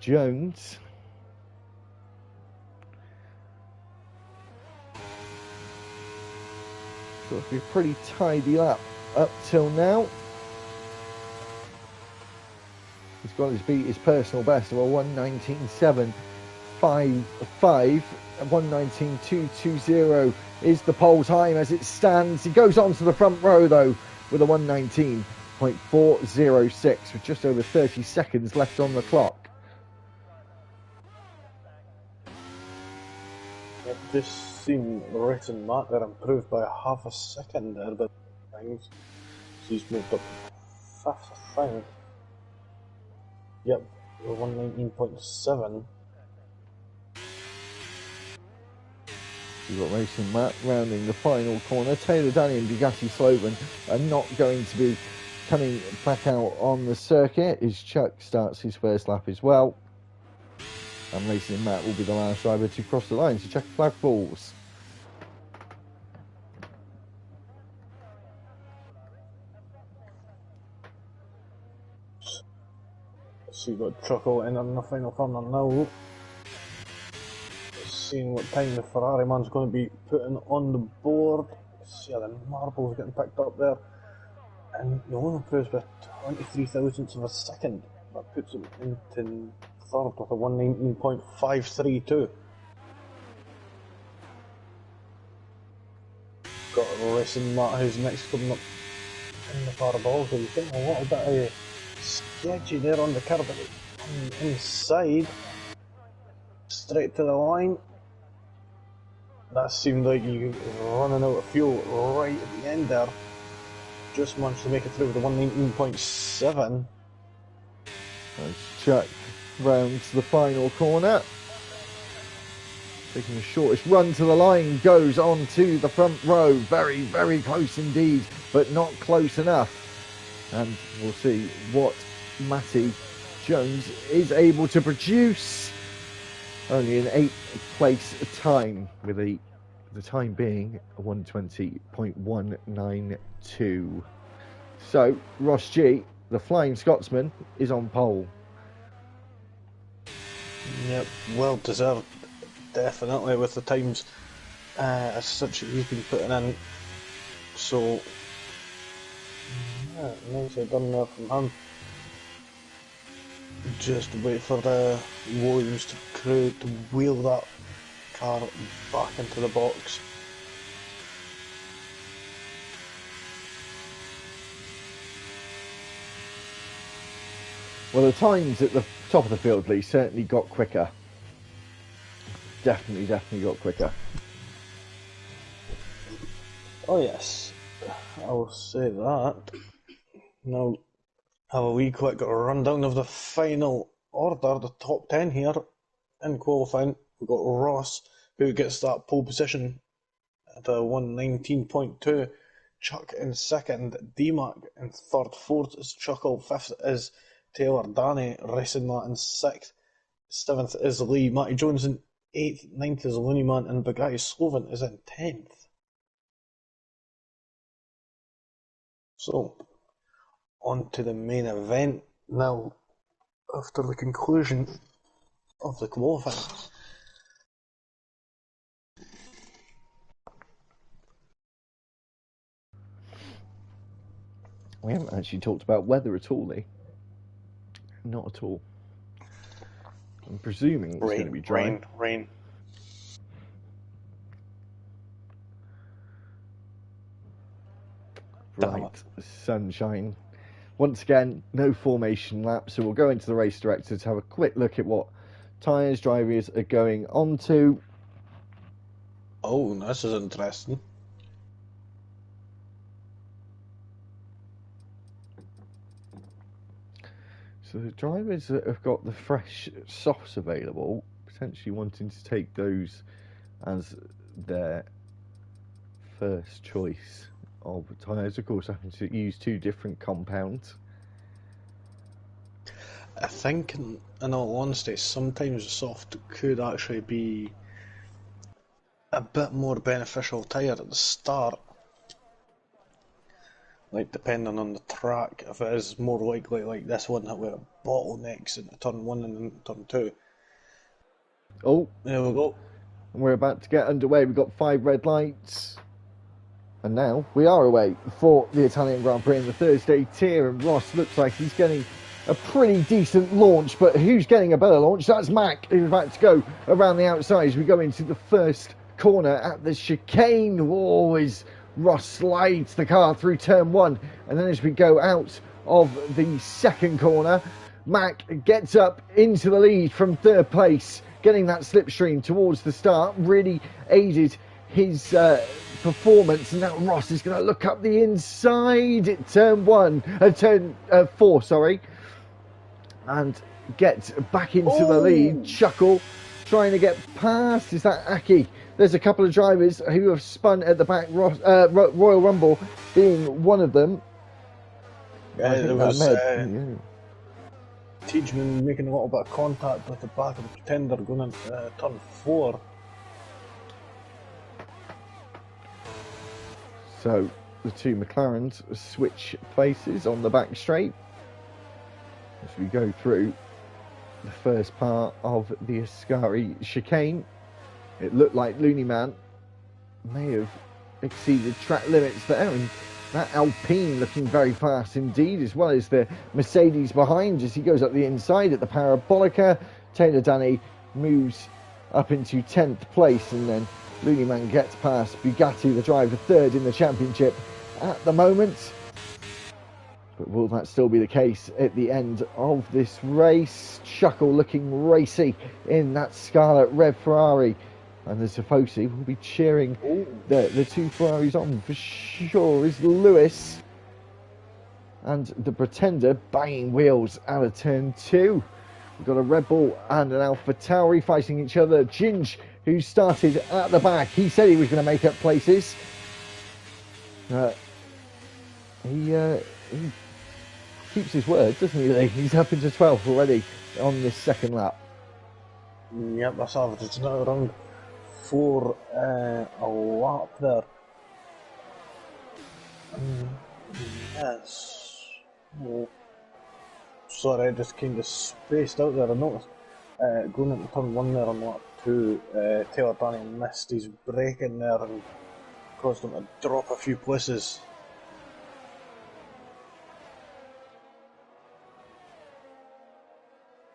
Jones. So it'll be a pretty tidy lap up till now. He's got his beat his personal best of a 1:19.755. 1:19.220 is the pole time as it stands. He goes on to the front row though with a 1:19.406 with just over 30 seconds left on the clock. I've just seen Rhett and Matt, they're improved by half a second there, but things. So he's moved up fifth, I think. Yep, 1:19.7. We've got Racing Matt rounding the final corner. Taylor Danny and Bugatti Sloven are not going to be coming back out on the circuit as Chuck starts his first lap as well. And Racing Matt will be the last driver to cross the line, so check flag falls. So you've got Truckle in on the final corner now. Seeing what time the Ferrari man's going to be putting on the board. See how the marbles getting picked up there. And he only improves by 23 thousandths of a second. That puts him into third with a 1:19.532. Got Racing Matt who's next coming up in the far ball, so he's getting a little bit of sketchy there on the curb inside. Straight to the line. That seemed like you were running out of fuel right at the end there. Just managed to make it through with a 1:19.7. As Chuck rounds the final corner. Taking the shortest run to the line, goes on to the front row. Very, very close indeed, but not close enough. And we'll see what Matty Jones is able to produce. Only an 8th place time, with the time being 1:20.192. So Ross G, the Flying Scotsman, is on pole. Yep, well deserved, definitely, with the times as such that he's been putting in. So, yeah, nicely done there from him. Just wait for the Williams crew to wheel that car back into the box. Well, the times at the top of the field, Lee, certainly got quicker. Definitely got quicker. Oh yes, I'll say that. Now, have a wee quick rundown of the final order, the top 10 here in qualifying. We've got Ross, who gets that pole position at a 1:19.2. Chuck in second, D-Mac in third, fourth is Chuckle, fifth is Taylor Danny, Racing Matt in sixth, seventh is Lee, Matty Jones in eighth, ninth is Looney Man, and Bugatti Sloven is in 10th. So, on to the main event now, after the conclusion of the qualifying. We haven't actually talked about weather at all, Lee. Not at all. I'm presuming it's going to be dry. Rain. Bright sunshine. Once again, no formation lap, so we'll go into the race director to have a quick look at what tyres drivers are going on to. Oh, this is interesting. So the drivers that have got the fresh softs available, potentially wanting to take those as their first choice of tyres. Of course, having to use two different compounds. I think, in all honesty, sometimes the soft could actually be a bit more beneficial tyre at the start. Like, depending on the track, if it is more likely like this one where it bottlenecks into turn 1 and then turn 2. Oh, There we go. we're about to get underway. We've got 5 red lights. And now we are away for the Italian Grand Prix in the Thursday tier. And Ross looks like he's getting a pretty decent launch. But who's getting a better launch? That's Mac, who's about to go around the outside as we go into the first corner at the chicane. Oh, as Ross slides the car through turn 1. And then as we go out of the second corner, Mac gets up into the lead from third place, getting that slipstream towards the start. Really aided his performance, and now Ross is going to look up the inside at turn 4, sorry, and get back into the lead. Chuckle trying to get past. Is that Aki? There's a couple of drivers who have spun at the back, Royal Rumble being one of them. Yeah, there was Teachman making a little bit of contact with the back of the Pretender going into turn 4. So the two McLarens switch places on the back straight as we go through the first part of the Ascari chicane. It looked like Looney Man may have exceeded track limits there, and that Alpine looking very fast indeed, as well as the Mercedes behind as he goes up the inside at the Parabolica. Taylor Danny moves up into 10th place, and then Looney Man gets past Bugatti, the driver third in the championship at the moment. But will that still be the case at the end of this race? Chuckle looking racy in that scarlet red Ferrari. And the Tifosi will be cheering the two Ferraris on for sure. Is Lewis and the Pretender banging wheels out of turn 2. We've got a Red Bull and an Alpha Tauri fighting each other. Ginge, who started at the back, he said he was going to make up places. He keeps his word, doesn't he? He's up into 12th already on this second lap. Yep, that's average. It's now around 4 a lap there. Yes. Oh. Sorry, I just kind of spaced out there. I noticed going into turn 1 there on lap 2, Taylor Danny missed his brake in there and caused him to drop a few places.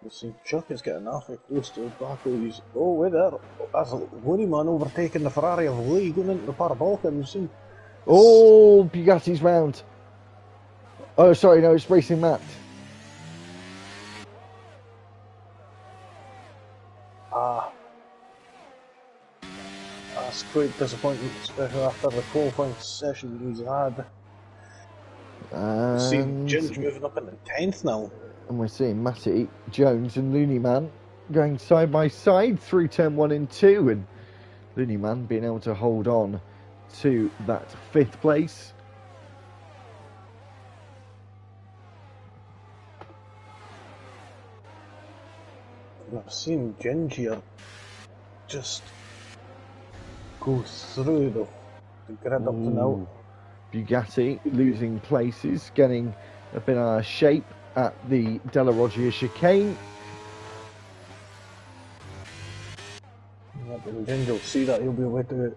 We've seen Chuck is getting awfully close to the back of these. Oh, wait there. That's Looney Man overtaking the Ferrari of Lee going into the Parabolica. And we've seen. Oh, Bugatti's round. Oh, sorry, no, it's Racing Matt. That's quite disappointing, especially after the qualifying session he's had. We've seen Ginge moving up into 10th now. And we're seeing Matty, Jones and Looney Man going side by side through turn 1 and 2, and Looney Man being able to hold on to that 5th place. We've seen Ginge here just go through the grid up to now. Bugatti losing places, getting a bit out of shape at the Della Roggia chicane. Yeah, but Ginge will see that he'll be able to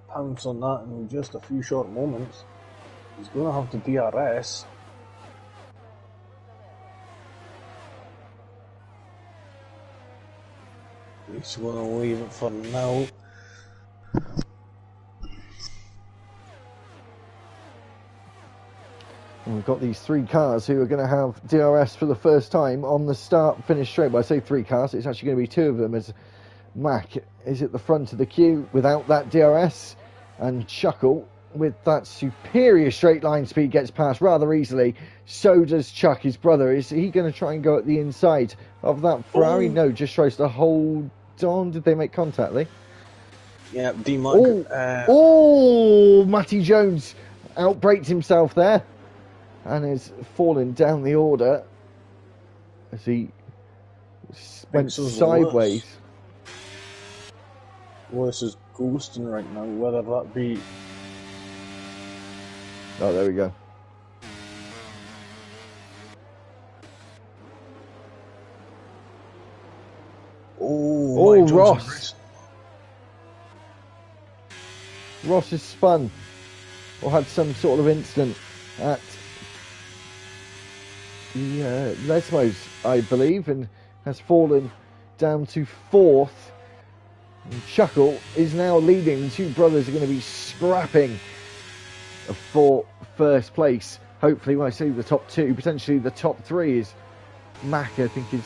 pounce on that in just a few short moments. He's going to have to DRS. He's going to leave it for now. And we've got these 3 cars who are going to have DRS for the first time on the start-finish straight. But I say 3 cars, it's actually going to be 2 of them, as Mac is at the front of the queue without that DRS, and Chuckle with that superior straight line speed, gets past rather easily. So does Chuck, his brother. Is he going to try and go at the inside of that Ferrari? Oh. No, just tries to hold on. Did they make contact, Lee? Yeah, D-Mark. Matty Jones outbraked himself there and is falling down the order as he went sideways. Lewis is ghosting right now, whether that be... Oh, there we go. Oh, Ross. Ross has spun or had some sort of incident at the Lesmos, I believe, and has fallen down to 4th. And Chuckle is now leading. The two brothers are going to be scrapping for first place. Hopefully, when I say the top 2, potentially the top 3 is Mac, I think, is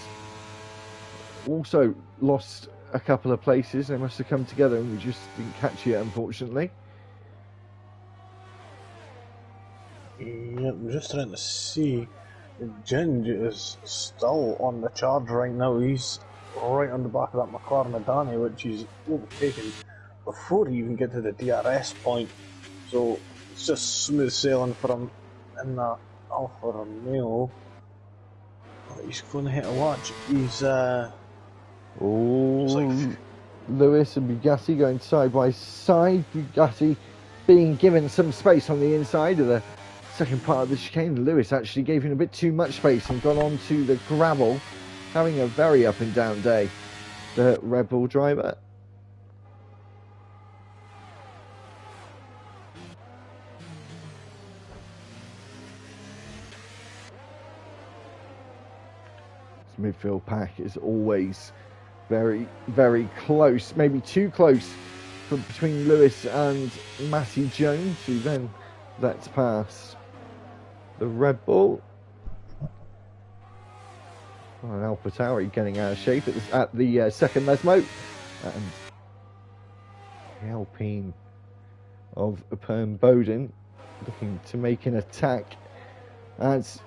also lost a couple of places. They must have come together and we just didn't catch it, unfortunately. Yeah, I'm just trying to see. Ginge is still on the charge right now. He's right on the back of that McLaren Adani, which he's overtaken before he even get to the DRS point. So it's just smooth sailing for him in that Alfa Romeo. But he's going to hit a watch. He's Lewis and Bugatti going side by side. Bugatti being given some space on the inside of the second part of the chicane. Lewis actually gave him a bit too much space and gone on to the gravel, having a very up and down day, the Red Bull driver. This midfield pack is always very, very close, maybe too close between Lewis and Matty Jones, who then lets pass the Red Bull. And AlphaTauri getting out of shape at the second Lesmo. And the Alpine of Perm Bowden looking to make an attack as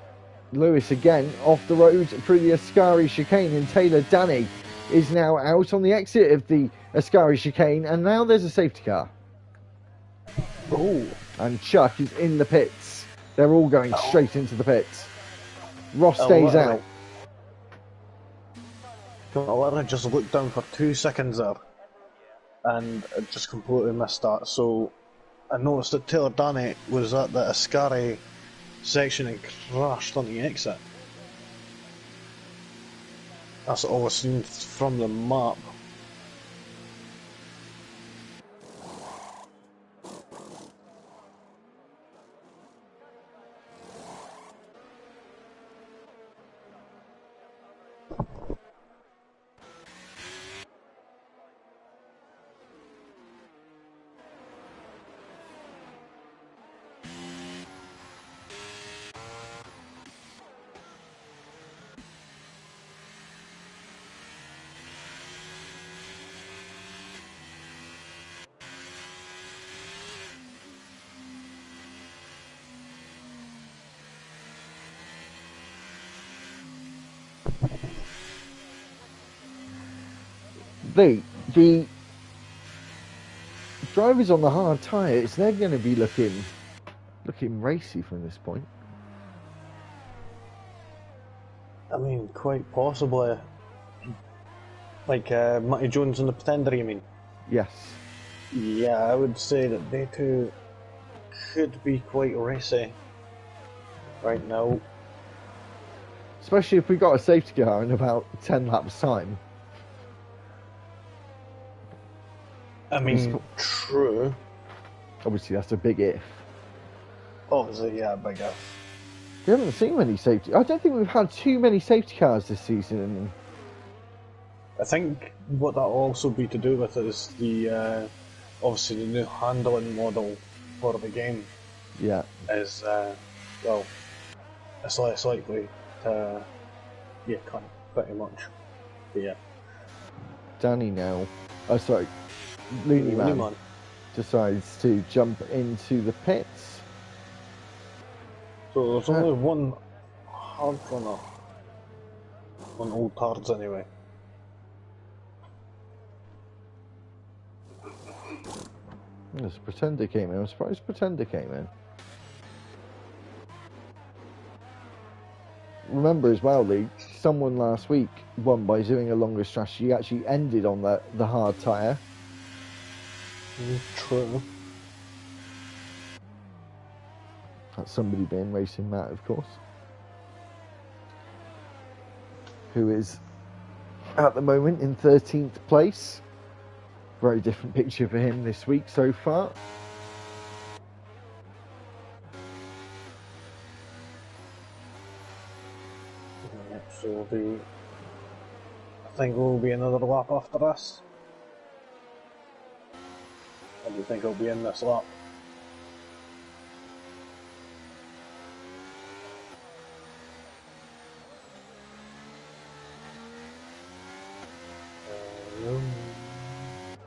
Lewis again off the road through the Ascari chicane, and Taylor Danny is now out on the exit of the Ascari chicane, and now there's a safety car. Oh, and Chuck is in the pits. They're all going straight into the pits. Ross stays out. I just looked down for 2 seconds there and I just completely missed that. So I noticed that Taylor Danny was at the Ascari section and crashed on the exit. That's all I've seen from the map. The drivers on the hard tyres, they're going to be looking racy from this point. I mean, quite possibly. Like Matty Jones and the Pretender, you mean? Yes. Yeah, I would say that they two could be quite racy right now. Especially if we got a safety car in about 10 laps time. I mean, true. Obviously, that's a big if. Obviously, yeah, big if. We haven't seen many safety... I don't think we've had too many safety cars this season. I think what that'll also be to do with is the obviously the new handling model for the game. Yeah. Is well, it's less likely to cut pretty much. But yeah. Danny now. Oh, sorry. Looney Man. decides to jump into the pits. So there's only one hard runner. One old tards anyway. Yes, Pretender came in. I'm surprised Pretender came in. Remember as well, Lee, someone last week won by doing a longer strategy, actually ended on the hard tyre. True. That's somebody being Racing Matt, of course. Who is at the moment in 13th place. Very different picture for him this week so far. So I think will be another lap after this. Or do you think it'll be in this lap?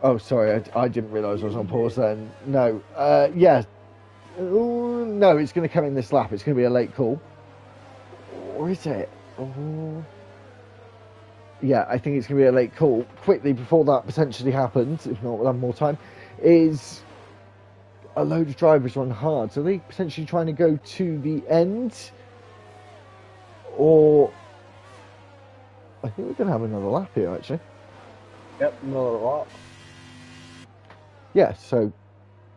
Oh, sorry, I didn't realise I was on pause then. No, yeah. Ooh, no, it's going to come in this lap. It's going to be a late call. Or is it? Oh. Yeah, I think it's going to be a late call. Quickly, before that potentially happens, if not, we'll have more time, is a load of drivers run hard. So are they potentially trying to go to the end? Or I think we're going to have another lap here, actually. Yep, another lap. Yeah, so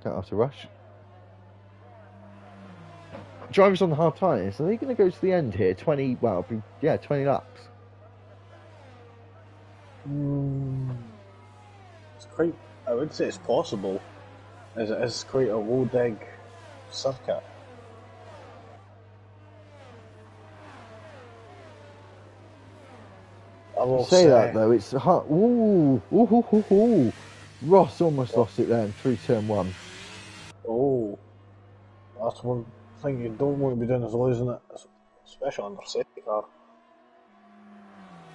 don't have to rush. Drivers on the hard tyres, are they going to go to the end here? 20 laps. It's quite, I would say it's possible, as it is quite a low dig circuit. I will say that though, it's hard. Ooh. Ross almost lost it then through turn 1. Oh, that's one thing you don't want to be doing is losing it, especially under safety car.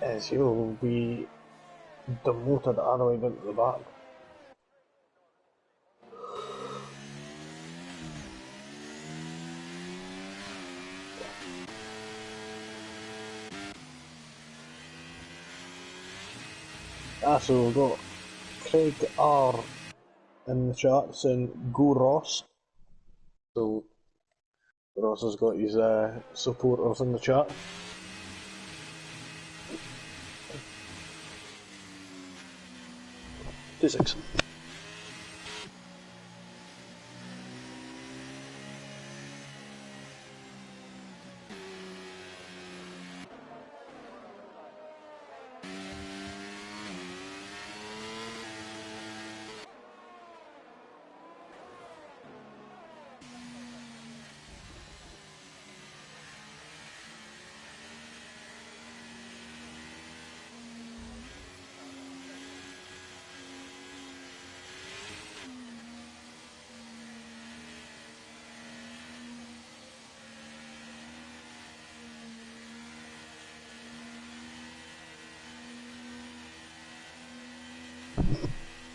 Is you'll be demoted all the way down to the back. So we've got Craig R in the chat saying go Ross. So Ross has got his supporters in the chat. Physics.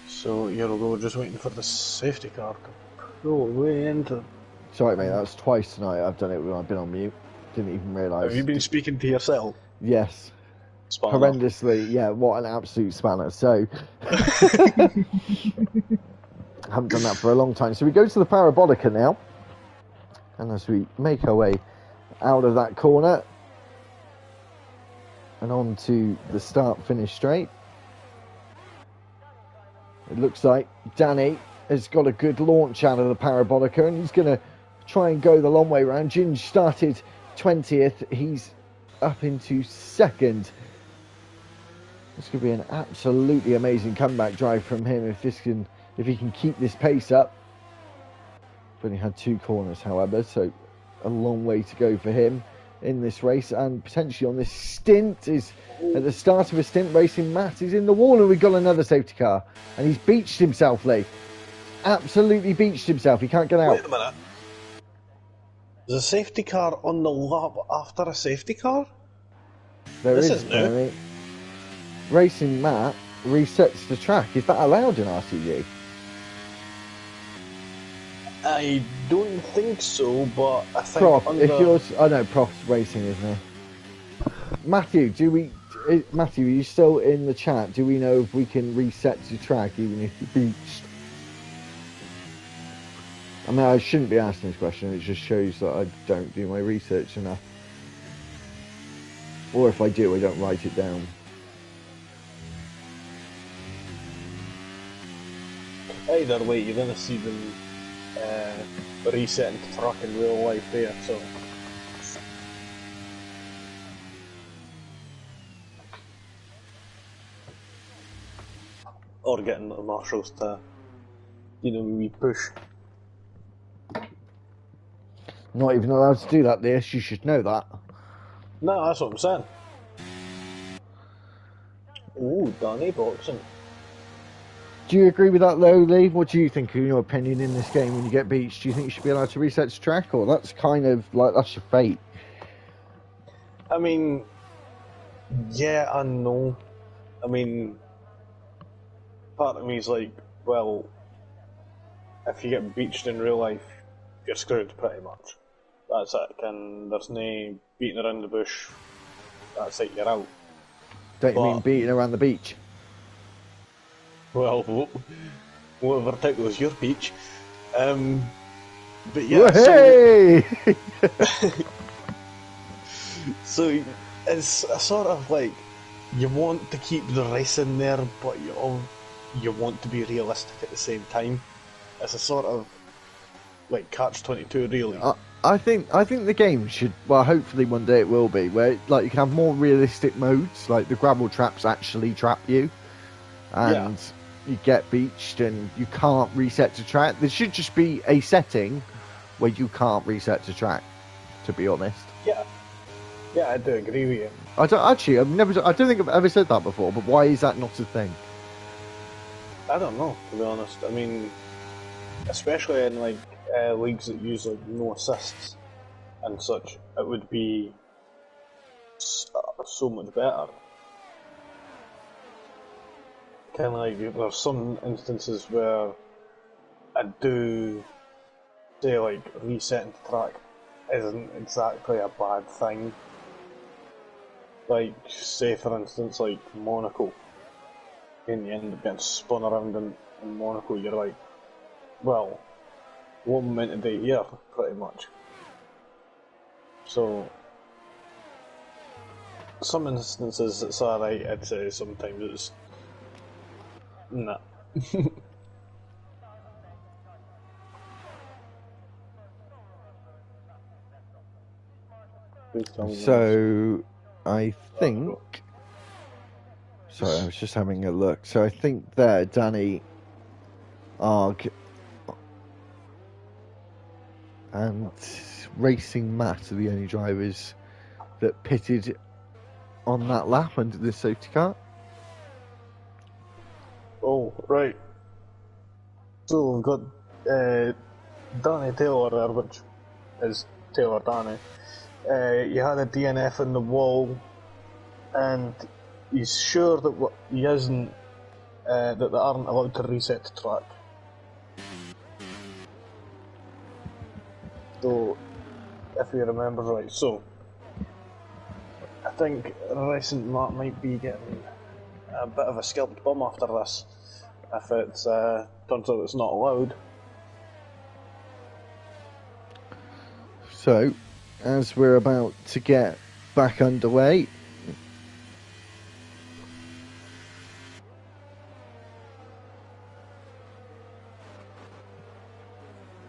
So here we'll go, just waiting for the safety car to pull away into. Sorry, mate, that's twice tonight I've done it when I've been on mute. Didn't even realise. Have you been speaking to yourself? Yes. Spanner. Horrendously, yeah, what an absolute spanner. So, haven't done that for a long time. So we go to the Parabolica now. And as we make our way out of that corner and on to the start-finish straight, it looks like Danny has got a good launch out of the Parabolica and he's going to try and go the long way round. Ginge started 20th. He's up into 2nd. This could be an absolutely amazing comeback drive from him if he can keep this pace up. We've only had 2 corners, however, so a long way to go for him in this race, and potentially on this stint is at the start of a stint. Racing Matt is in the wall, and we've got another safety car, and he's beached himself, Lee. Absolutely beached himself. He can't get out. Wait a minute. There's a safety car on the lap after a safety car? This is new. Racing Matt resets the track. Is that allowed in RTG? I don't think so, but I think Prof, under... if yours, I know Prof's racing, isn't it? Matthew, Matthew, are you still in the chat? Do we know if we can reset to track even if you're beached? I mean, I shouldn't be asking this question. It just shows that I don't do my research enough. Or if I do, I don't write it down. Either way, you're going to see them resetting to track in real life there, so... Or getting the marshals to, we push. Not even allowed to do that, this. You should know that. No, that's what I'm saying. Ooh, Danny boxing. Do you agree with that, though, Lee? What do you think, in your opinion, in this game when you get beached? Do you think you should be allowed to reset to track, or that's kind of like that's your fate? I mean, yeah and no. I mean, part of me is like, well, if you get beached in real life, you're screwed pretty much. That's it. There's no beating around the bush. That's it, you're out. Don't you mean beating around the beach? Well, whatever tickles your beach. But yeah, hey! So it's a sort of like, you want to keep the race in there, but you want to be realistic at the same time. It's a sort of like catch-22, really. I think the game should, well, hopefully one day it will be, where like you can have more realistic modes, like the gravel traps actually trap you, and you get beached and you can't reset to track. There should just be a setting where you can't reset to track, to be honest. Yeah, I do agree with you. I don't think I've ever said that before, but why is that not a thing? I don't know, to be honest. I mean, especially in like leagues that use like no assists and such, it would be so much better. Kind of like, there's some instances where I do say like resetting to track isn't exactly a bad thing. Like, say for instance, like Monaco, and you end up getting spun around in Monaco, you're like, well, what am I meant to do here, pretty much. So, some instances it's alright, I'd say sometimes it's nah. So, I think... Sorry, I was just having a look. So I think there, Danny, Arg, and Racing Matt are the only drivers that pitted on that lap under the safety car. Oh, right. So we've got Danny Taylor there, which is Taylor Danny. You had a DNF in the wall, and he's sure that he isn't, that they aren't allowed to reset the track. So, if you remember right, so I think Racing Matt might be getting a bit of a scalped bum after this, if it turns out it's not allowed. So, as we're about to get back underway,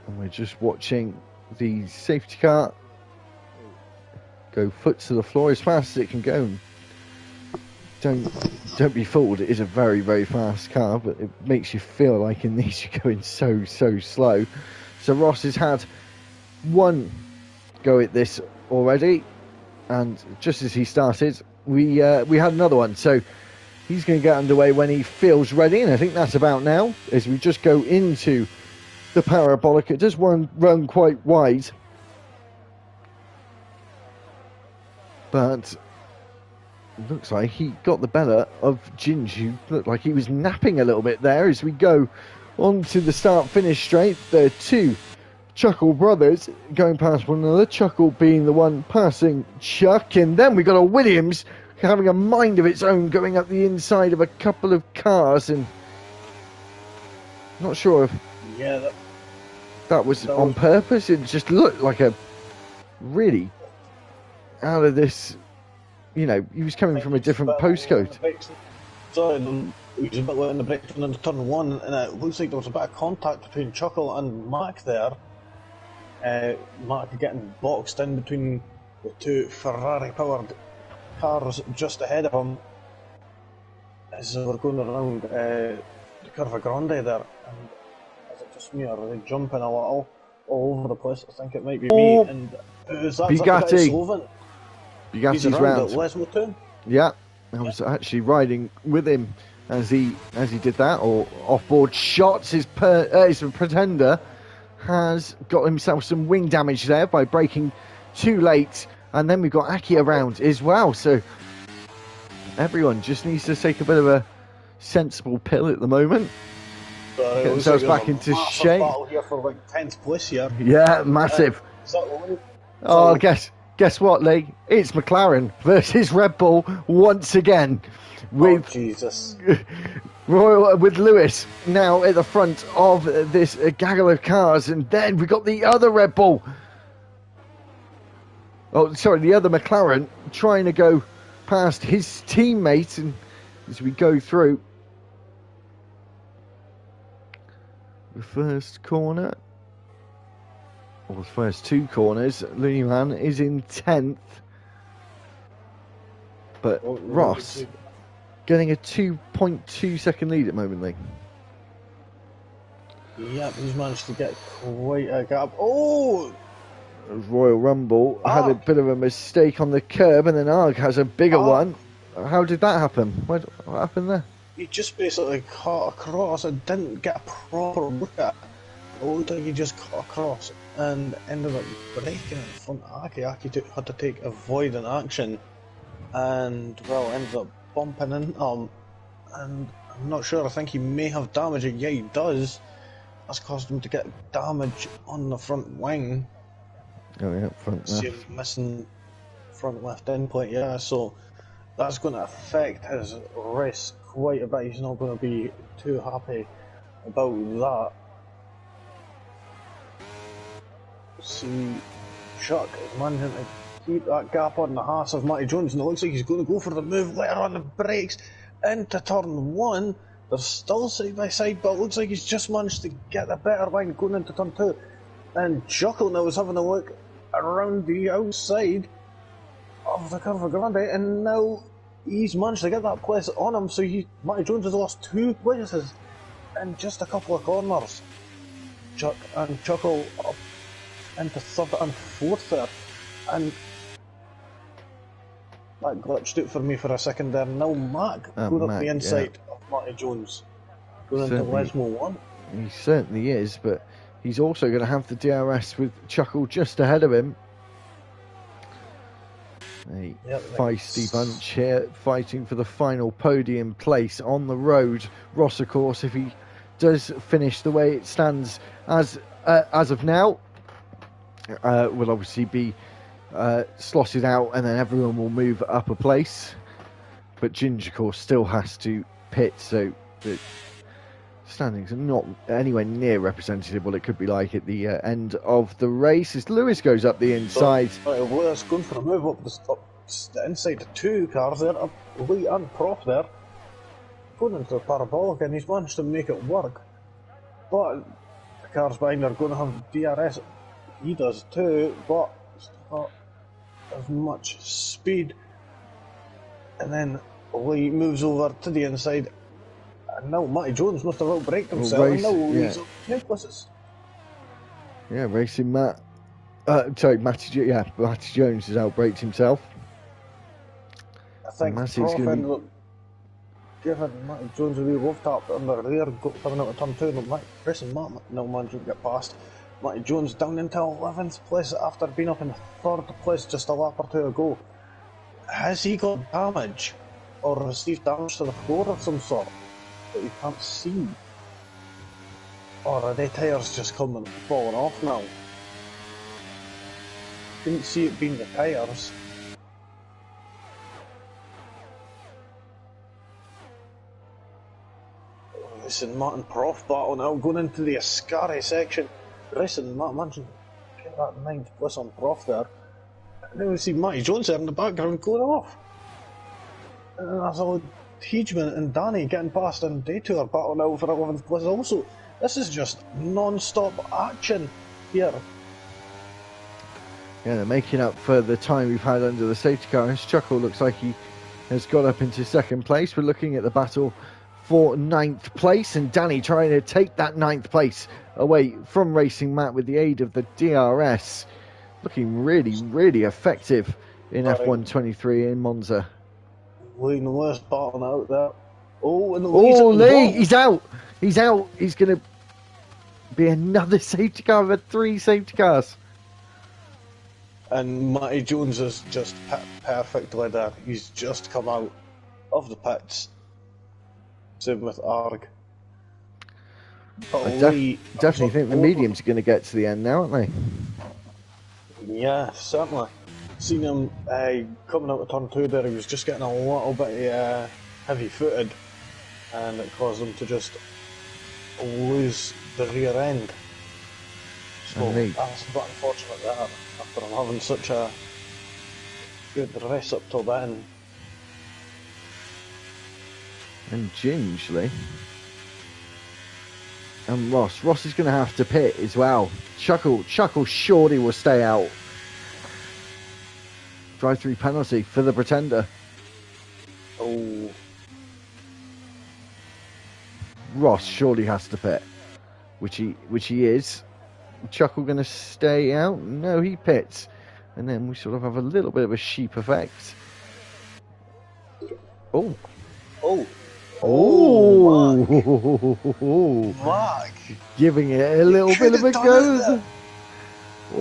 and we're just watching the safety car go foot to the floor as fast as it can go. Don't be fooled, it is a very, very fast car, but it makes you feel like in these you're going so slow. So Ross has had one go at this already, and just as he started, we had another one. So he's going to get underway when he feels ready, and I think that's about now, as we just go into the parabolic. It does run quite wide, but it looks like he got the better of Ginge, who looked like he was napping a little bit there as we go on to the start-finish straight. The two Chuckle brothers going past one another. Chuckle being the one passing Chuck, and then we got a Williams having a mind of its own, going up the inside of a couple of cars, and not sure if that was on purpose. It just looked like a really out of this. You know, he was coming from a different postcode. So he was a bit late in the brakes into turn one, and it looks like there was a bit of contact between Chuckle and Mac there. Mac getting boxed in between the two Ferrari-powered cars just ahead of him as they were going around the Curva Grande there. And is it just me, or are they jumping a little all over the place? I think it might be me. And that's Bugatti. Bugatti's round. Lesmo too? Yeah, I was actually riding with him as he did that, or off-board shots. His Pretender has got himself some wing damage there by braking too late, and then we've got Aki around as well, so everyone just needs to take a bit of a sensible pill at the moment. Get themselves back into shape. Here for like 10th place here. Yeah, massive. Guess what, Lee? It's McLaren versus Red Bull once again. With Jesus. With Lewis now at the front of this gaggle of cars, and then we got the other Red Bull. Oh, sorry, the other McLaren trying to go past his teammate, and as we go through the first corner, or the first two corners, Luhan is in 10th, but Ross getting a 2.2 second lead at the moment, Lee. Yep, he's managed to get quite a gap. Oh! Royal Rumble had a bit of a mistake on the curb, and then Arg has a bigger one. How did that happen? What happened there? He just basically cut across and didn't get a proper look at it. It looked like he just cut across and ended up breaking in front of Aki. Aki had to take avoidant action and, well, ended up bumping into him. And I'm not sure, I think he may have damage it. Yeah, he does. That's caused him to get damage on the front wing. Oh, yeah, front left. See him missing front left end plate, yeah, so that's going to affect his race quite a bit. He's not going to be too happy about that. See, Chuck is managing to keep that gap on the Haas of Matty Jones, and it looks like he's going to go for the move later on the brakes into turn one. They're still side by side, but it looks like he's just managed to get a better line going into turn two. And Chuckle now is having a look around the outside of the Curva Grande, and now he's managed to get that place on him, so Matty Jones has lost 2 places in just a couple of corners. Chuck and Chuckle up into third and fourth there, and that glitched out for me for a second there. Now Mac going up the inside of Matty Jones, going into Lesmo 1. He certainly is, but he's also going to have the DRS with Chuckle just ahead of him. A feisty bunch here, fighting for the final podium place on the road. Ross, of course, if he does finish the way it stands as of now, will obviously be slotted out, and then everyone will move up a place. But Ginger, of course, still has to pit, so the standings are not anywhere near representative what it could be like at the end of the race as Lewis goes up the inside. Lewis going for a move up the inside of 2 cars there, up Lee and Prof there, going into the parabolic, and he's managed to make it work. But the cars behind are going to have DRS. He does too, but it's not as much speed. And then Lee moves over to the inside. And now Matty Jones must have outbraked himself, and now he's up 2 places. Yeah, racing Matt. Matty Jones has outbraked himself. I think Prof ended up giving Matty Jones a wee love tap on the rear, coming out of turn 2, and racing Matt now managed to get past. Matty Jones down into 11th place after being up in 3rd place just a lap or 2 ago. Has he got damage, or received damage to the floor of some sort that you can't see? Or are their tyres just coming falling off now? Didn't see it being the tyres. Racing Martin Prof battle now, going into the Ascari section. Racing Matt, imagine, get that 9th place on Prof there. And then we see Matty Jones there in the background going off. And that's all Teachman and Danny getting past in Detour battle now for 11th place also. This is just non-stop action here. Yeah, they're making up for the time we've had under the safety car. And Chuckle looks like he has got up into 2nd place. We're looking at the battle for 9th place, and Danny trying to take that 9th place away from Racing Matt with the aid of the DRS. Looking really, really effective in F123 in Monza. Leading the worst battle out there. Oh, and the Lee! He's out! He's out! He's going to be another safety car. We've had 3 safety cars. And Matty Jones is just perfectly there. He's just come out of the pits. Same with Arg. I definitely think the mediums are going to get to the end now, aren't they? Yeah, certainly. Seen him coming out of turn 2 there, he was just getting a little bit heavy-footed, and it caused him to just lose the rear end. So that's a bit unfortunate there, after him having such a good race up till then. And Gingerly. And Ross. Ross is going to have to pit as well. Chuckle surely will stay out. Drive-through penalty for the Pretender. Oh. Ross surely has to pit. Which he is. Chuckle going to stay out? No, he pits. And then we sort of have a little bit of a sheep effect. Oh. Oh. Oh, Mark. Giving it a little bit of a go.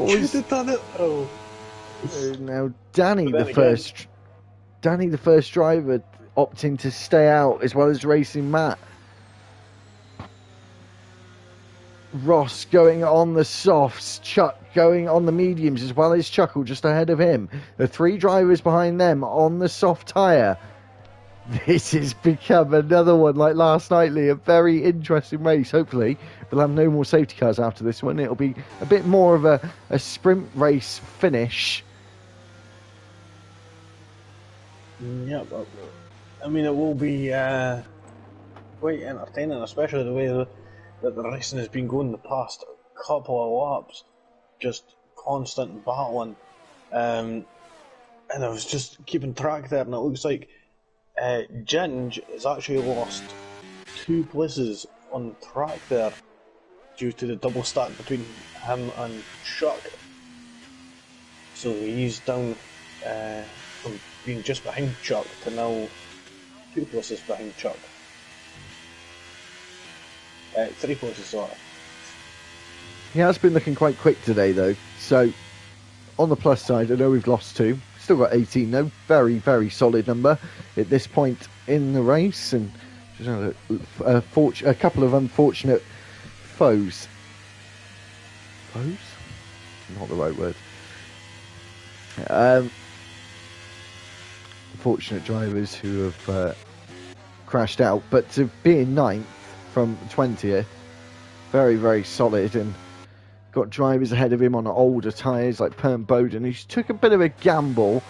Should have done it, bro. Now Danny, the first driver, opting to stay out as well as Racing Matt. Ross going on the softs, Chuck going on the mediums as well as Chuckle just ahead of him. The 3 drivers behind them on the soft tyre. This has become another one like last night, Lee. A very interesting race. Hopefully, we'll have no more safety cars after this one. It'll be a bit more of a sprint race finish. Yeah, but I mean, it will be quite entertaining, especially the way that the racing has been going the past couple of laps. Just constant battling. And I was just keeping track there, and it looks like Ginge has actually lost 2 places on track there due to the double stack between him and Chuck. So he's down from being just behind Chuck to now 2 places behind Chuck. 3 places, sorry. He has been looking quite quick today, though. So, on the plus side, I know we've lost 2. Still got 18, though. Very, very solid number at this point in the race. And just a couple of unfortunate foes. Foes? Not the right word. Fortunate drivers who have crashed out. But to be in 9th from 20th, very, very solid. And got drivers ahead of him on older tyres like Perm Bowden, who took a bit of a gamble.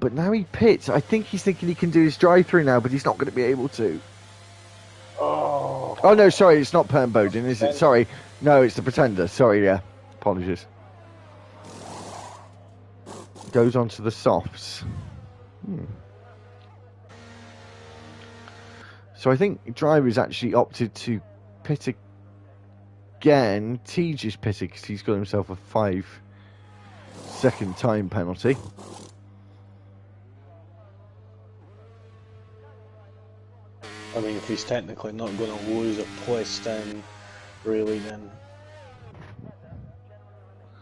But now he pits. I think he's thinking he can do his drive-through now, but he's not going to be able to. Oh no, sorry, it's not Perm Bowden, is it? Sorry. No, it's the Pretender. Sorry, yeah. Apologies. Goes on to the softs. So I think drivers actually opted to pit again. Tej just pitted because he's got himself a 5-second time penalty. I mean, if he's technically not going to lose a place, then really, then.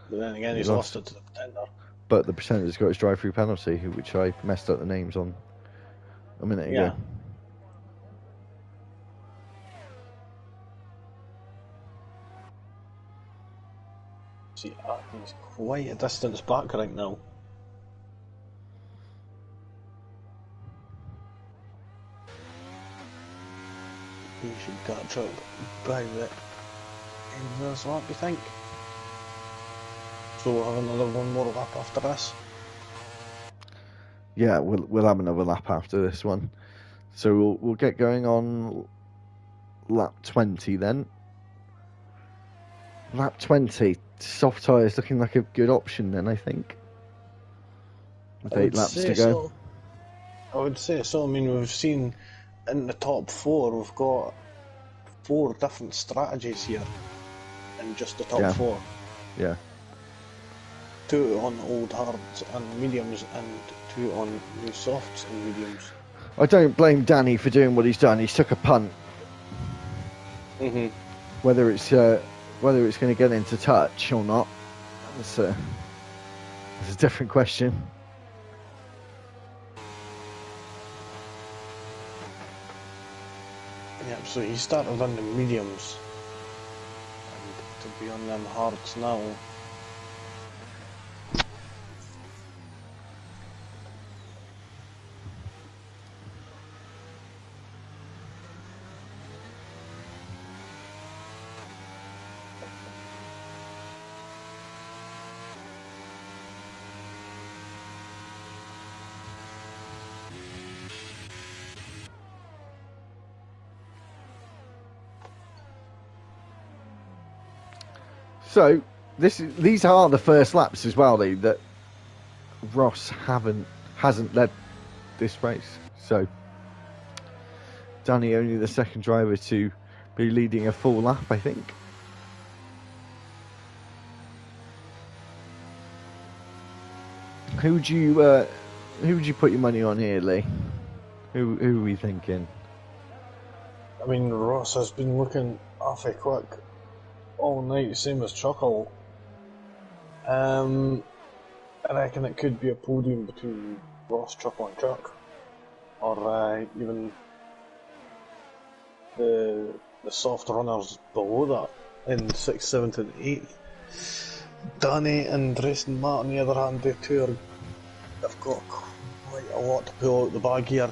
But then again, he's lost it to the Pretender. But the Pretender's got his drive-through penalty, which I messed up the names on a minute ago. See, he's quite a distance back right now. He should catch up by the end of this lap, you think? So we'll have another one more lap after this. Yeah, we'll have another lap after this one. So we'll get going on lap 20 then. Lap 20, soft tyres looking like a good option then, I think. With 8 laps to go. So. I would say so. I mean, we've seen in the top 4, we've got 4 different strategies here in just the top 4. Yeah. 2 on old hards and mediums, and 2 on new softs and mediums. I don't blame Danny for doing what he's done. He's took a punt. Whether it's going to get into touch or not, it's a different question. Yeah, so he started on the mediums, and to be on them hards now. So these are the first laps as well, Lee, that Ross hasn't led this race. So Danny only the second driver to be leading a full lap, I think. Who would you put your money on here, Lee? Who are we thinking? I mean, Ross has been looking awfully quick all night, same as Chuckle. I reckon it could be a podium between Ross, Chuckle and Chuck, or even the soft runners below that in 6th, 7th and 8th. Danny and Racing Matt on the other hand, they too have got quite a lot to pull out the bag here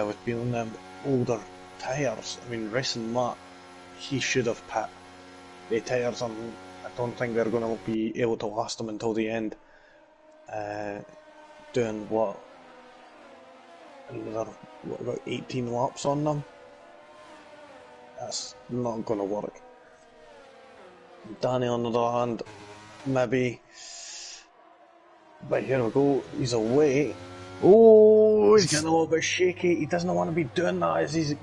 with being on them older tyres. I mean, Racing Matt, he should have pit the tyres on. I don't think they're going to be able to last them until the end. Doing about 18 laps on them. That's not going to work. Danny, on the other hand, maybe. But here we go. He's away. Oh, he's getting a little bit shaky. He doesn't want to be doing that as he's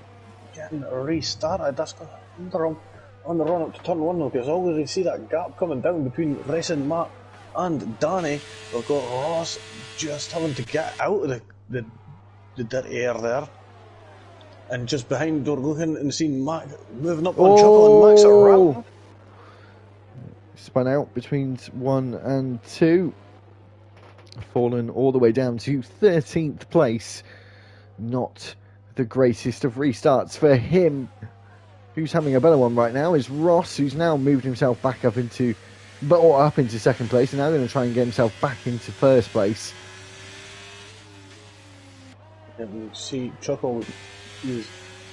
getting restarted. That's going to hinder him on the run up to turn 1 though, because always you see that gap coming down between Racing Matt and Danny. We've got Ross just having to get out of the dirty air there. And just behind, we're looking and seeing Mac moving up on Chuckle, and Mac's around. Spun out between 1 and 2. Fallen all the way down to 13th place. Not the greatest of restarts for him. Who's having a better one right now is Ross, who's now moved himself back up into second place, and now going to try and get himself back into first place. And you see Chuckle is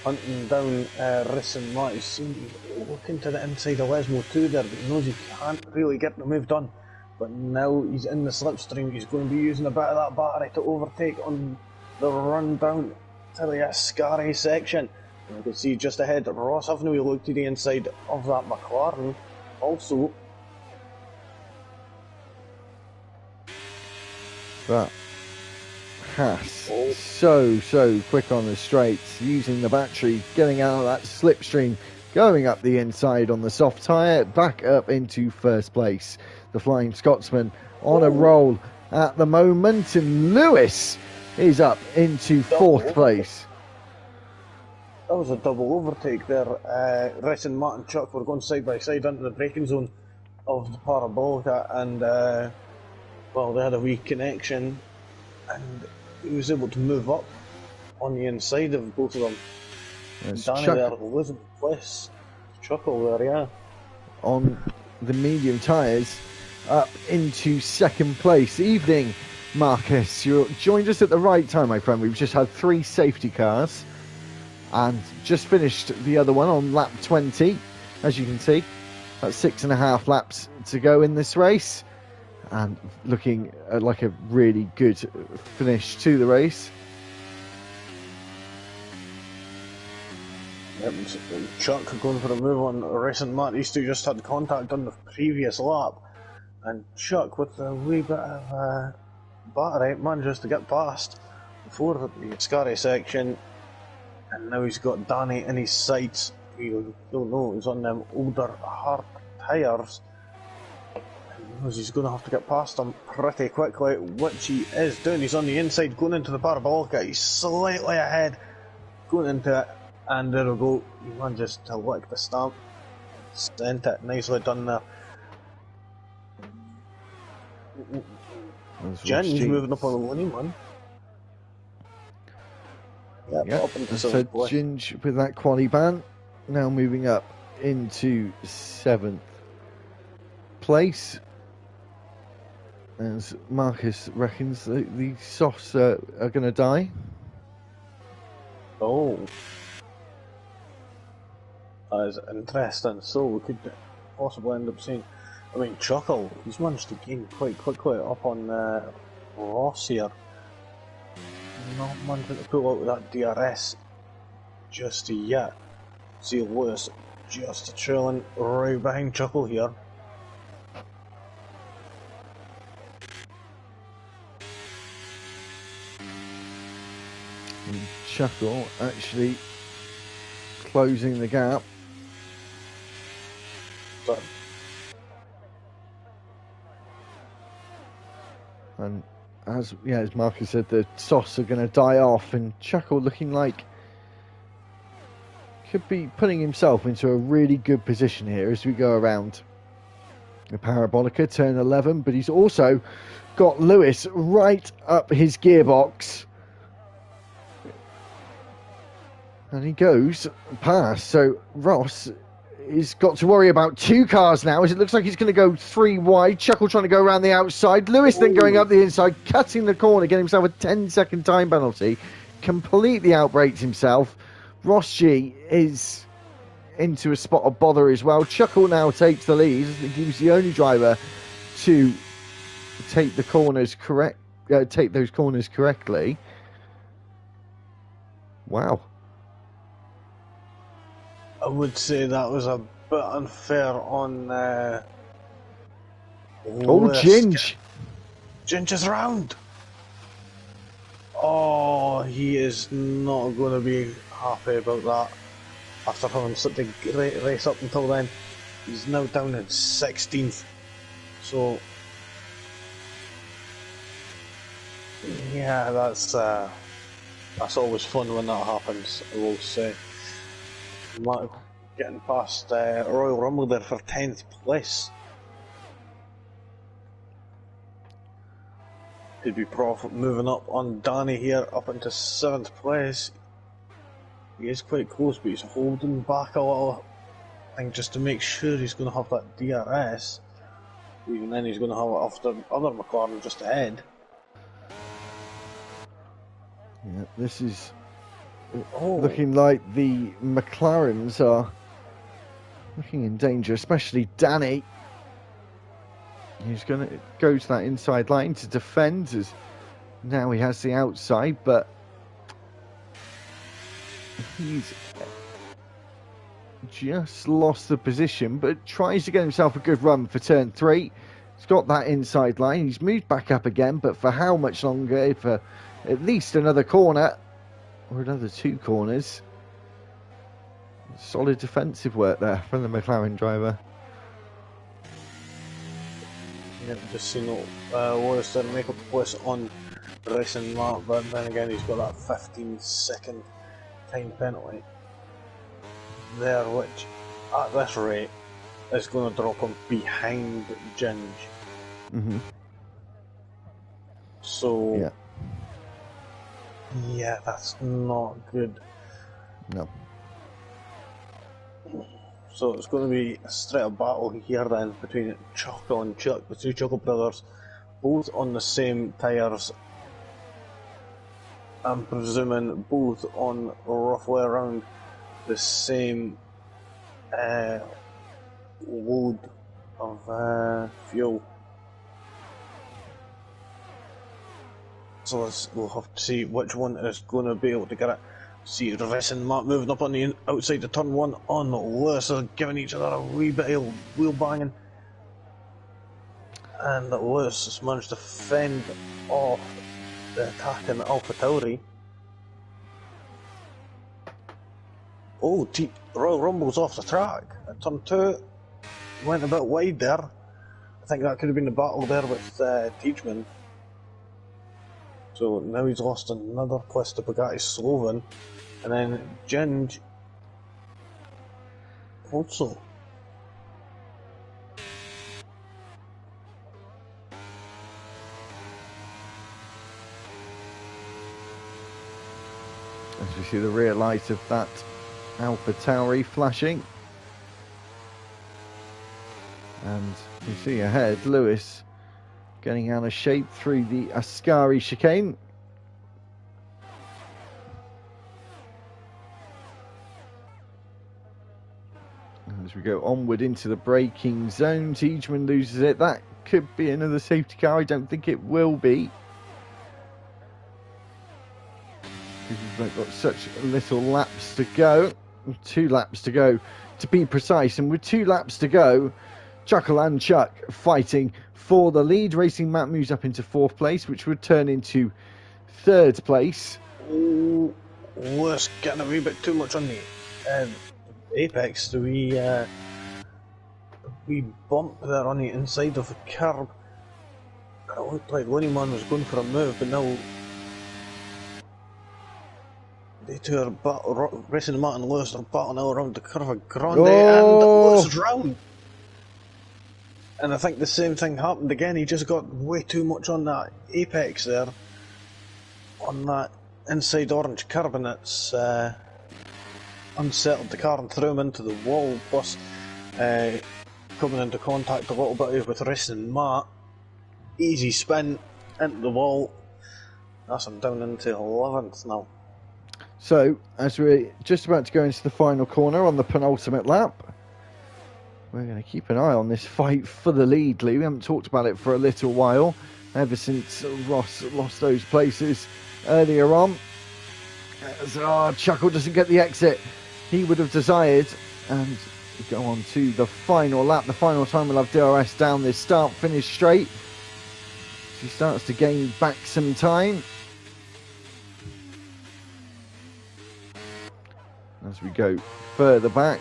hunting down Racing Matt. He's looking to the inside of Lesmo too there, but he knows he can't really get the move done. But now he's in the slipstream, he's going to be using a bit of that battery to overtake on the run down to the Ascari section. And you can see just ahead, Ross having a wee look to the inside of that McLaren. Also, that Haas so quick on the straights, using the battery, getting out of that slipstream, going up the inside on the soft tyre, back up into first place. The Flying Scotsman on a roll at the moment, and Lewis is up into fourth place. That was a double overtake there. Racing Matt and Chuck were going side by side into the braking zone of the Parabolica, and they had a wee connection, and he was able to move up on the inside of both of them. There's Danny there losing place. Chuckle there, yeah. On the medium tyres up into second place. Evening, Marcus. You joined us at the right time, my friend. We've just had 3 safety cars and just finished the other one on lap 20. As you can see, that's 6.5 laps to go in this race, and looking like a really good finish to the race. Yep, Chuck going for a move on racing Matt. These two just had contact on the previous lap, and Chuck with a wee bit of battery manages to get past before the scary section, and now he's got Danny in his sights. You don't know, he's on them older hard tyres. He knows he's going to have to get past him pretty quickly, which he is doing. He's on the inside going into the parabolica. He's slightly ahead going into it. And there we go, he manages to lick the stamp. Sent it, nicely done there. Ginge moving up on the winning one. Yep, up into so seventh place. Ginge with that quali ban, now moving up into 7th place. As Marcus reckons the softs are going to die. Oh. That is interesting. So we could possibly end up seeing, I mean, Chuckle, he's managed to gain quite quickly up on Ross here. Not managing to pull out that DRS just yet. See Lewis just trailing right behind Chuckle here. And Chuckle actually closing the gap. So, and as Marcus said, the softs are going to die off, and Chuckle looking like could be putting himself into a really good position here as we go around the parabolica, turn 11, but he's also got Lewis right up his gearbox. And he goes past, so Ross has got to worry about 2 cars now, as it looks like he's going to go 3 wide. Chuckle trying to go around the outside. Lewis then going up the inside, cutting the corner, getting himself a 10-second time penalty. Completely outbrakes himself. Ross G is into a spot of bother as well. Chuckle now takes the lead. He was the only driver to take the corners take those corners correctly. Wow. I would say that was a bit unfair on Ginge. Ginge is round. Oh, he is not going to be happy about that. After having such a great race up until then, he's now down in 16th. So, yeah, that's always fun when that happens, I will say. Getting past Royal Rumble there for 10th place. Could be profit moving up on Danny here up into 7th place. He is quite close, but he's holding back a little, I think, just to make sure he's going to have that DRS. Even then he's going to have it after other McLaren just ahead. Yeah, this is looking like the McLarens are looking in danger, especially Danny. He's going to go to that inside line to defend, as now he has the outside, but he's just lost the position, but tries to get himself a good run for turn 3. He's got that inside line. He's moved back up again, but for how much longer? For at least another corner or another 2 corners. Solid defensive work there from the McLaren driver. Yeah, just seen Lewis didn't make up the place on the racing map, but then again he's got that 15-second time penalty there, which at this rate is going to drop him behind Ginge. Mm-hmm. So yeah, that's not good. No. So it's going to be a straight up battle here then between Chuckle and Chuck, the two Chuckle brothers, both on the same tyres. I'm presuming both on roughly around the same load of fuel. So we'll have to see which one is going to be able to get it. See the racing Matt moving up on the outside of turn one on Lewis. They're giving each other a wee bit of wheel banging. And Lewis has managed to fend off the attacking Alpha Tauri. Oh, Royal Rumble's off the track at turn two. Went a bit wide there. I think that could have been the battle there with Teachman. So now he's lost another place to Bugatti Sloven. And then Ginge also. As we see the rear light of that Alpha Tauri flashing. And you see ahead Lewis getting out of shape through the Ascari chicane. As we go onward into the braking zone, Teachman loses it. That could be another safety car. I don't think it will be, because we've got such little laps to go. 2 laps to go, to be precise. And with 2 laps to go, Chuckle and Chuck fighting for the lead. Racing Matt moves up into 4th place, which would turn into 3rd place. Oh, Lewis getting a wee bit too much on the apex. We bumped there on the inside of the curb. It looked like Winnieman was going for a move, but now they two are racing Matt and Lewis are battling all around the curve of Grande, and Lewis is round. And I think the same thing happened again. He just got way too much on that apex there, on that inside orange curb, and it's unsettled the car and threw him into the wall. Plus, coming into contact a little bit with racing Matt. Easy spin into the wall. That's him down into 11th now. So, as we're just about to go into the final corner on the penultimate lap, we're going to keep an eye on this fight for the lead, Lee. We haven't talked about it for a little while, ever since Ross lost those places earlier on. As Chuckle doesn't get the exit he would have desired, and we go on to the final lap. The final time we'll have DRS down this start-finish straight. He starts to gain back some time. As we go further back,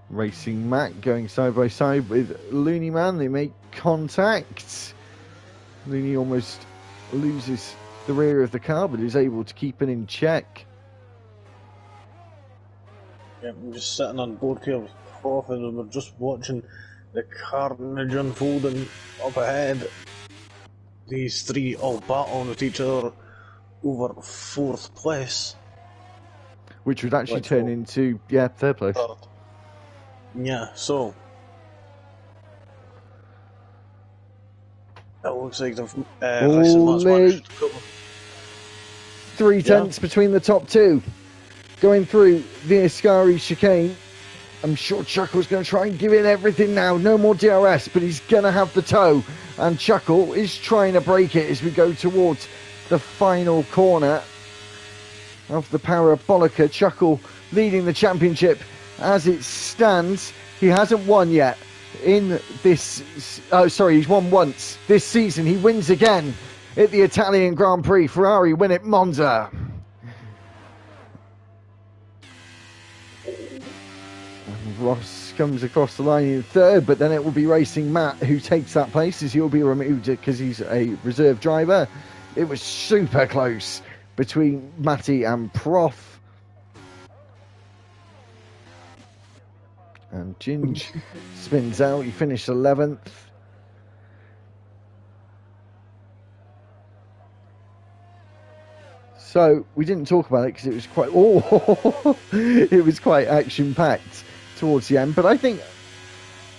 Racing Mac going side by side with Looney Man. They make contact. Looney almost loses the rear of the car, but is able to keep it in check. Yeah, I'm just sitting on board here with Prof, and we're just watching the carnage unfolding up ahead. These three all battling with each other over 4th place. Which would actually turn into, 3rd place. Third. Yeah, so it looks like the only 3 tenths between the top 2. Going through the Ascari chicane. I'm sure Chuckle's going to try and give it everything now. No more DRS, but he's going to have the toe. And Chuckle is trying to break it as we go towards the final corner of the Parabolica. Chuckle leading the championship as it stands. He hasn't won yet in this. Oh, sorry, he's won once this season. He wins again at the Italian Grand Prix. Ferrari win at Monza. And Ross comes across the line in 3rd, but then it will be Racing Matt who takes that place, as he'll be removed because he's a reserve driver. It was super close between Matty and Prof. And Ginge spins out. He finished 11th. So we didn't talk about it because it was quite it was quite action packed towards the end. But I think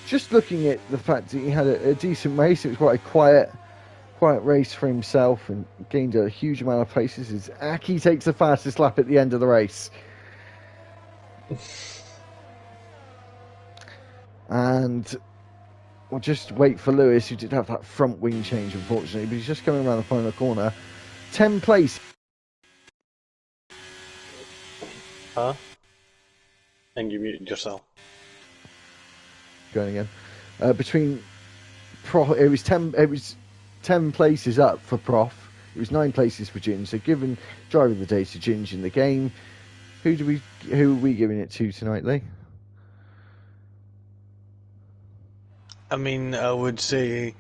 just looking at the fact that he had a decent race, it was quite a quiet race for himself and gained a huge amount of places. As Aki takes the fastest lap at the end of the race. And we'll just wait for Lewis, who did have that front wing change, unfortunately, but he's just coming around the final corner. 10 place. Huh? And you muted yourself. Going again. Between it was 10 places up for Prof. It was 9 places for Ginge. So given driver of the day to Ginge in the game, who are we giving it to tonight, Lee? I mean, I would say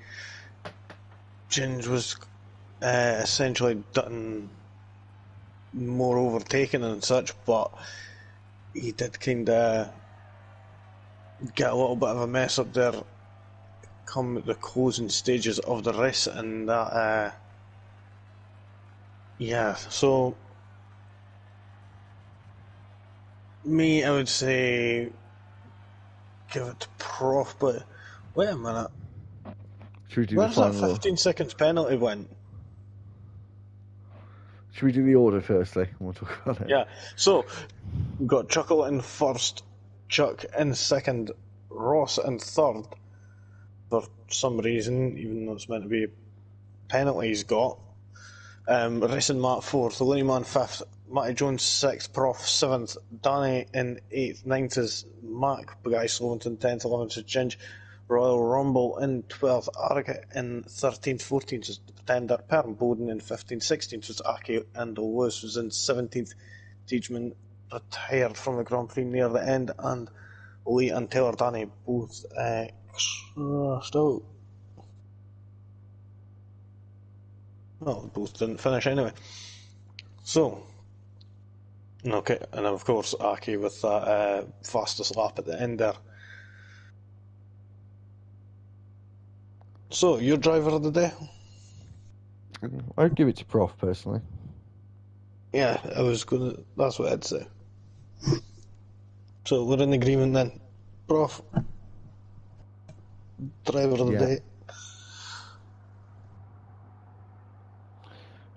Ginge was essentially done more overtaken and such, but he did kind of get a little bit of a mess up there come at the closing stages of the race, and that yeah, so me, I would say give it to Prof, but wait a minute, Should we do where's the that final? 15 seconds penalty went? Should we do the order firstly? We'll talk about it. Yeah, so we've got Chuckle in first, Chuck in second, Ross in third. For some reason, even though it's meant to be a penalty he's got. Racing Matt fourth, Looney Man fifth, Matty Jones sixth, Prof seventh, Danny in eighth, ninth is Mac, Guy Slowington 10th, 11th is Ginge, Royal Rumble in 12th, Arga in 13th, 14th is the Pretender, Perm Bowden in 15th, 16th was Aki, and Lewis was in 17th. Teachman retired from the Grand Prix near the end, and Lee and Taylor Danny both crashed out. Well, both didn't finish anyway. So, okay, and of course Aki with that fastest lap at the end there. So, your driver of the day? I'd give it to Prof personally. Yeah, I was gonna. That's what I'd say. So we're in agreement then. Prof, driver of the day.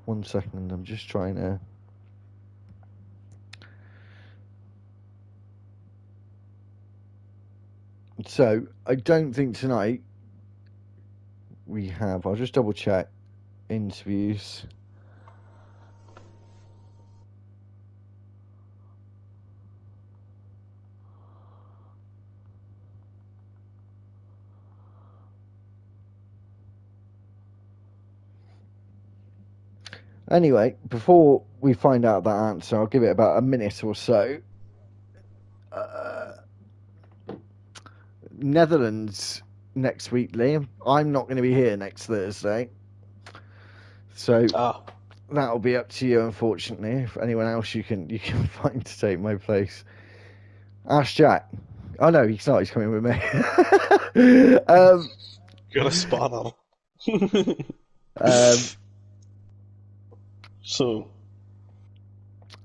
1 second, I'm just trying to. So, I don't think tonight we have. I'll just double check interviews. Anyway, before we find out that answer, I'll give it about a minute or so. Netherlands next week, Liam. I'm not going to be here next Thursday. So that'll be up to you, unfortunately. If anyone else you can find to take my place. Ask Jack. Oh no, he's not. He's coming with me. You're a spanner. So,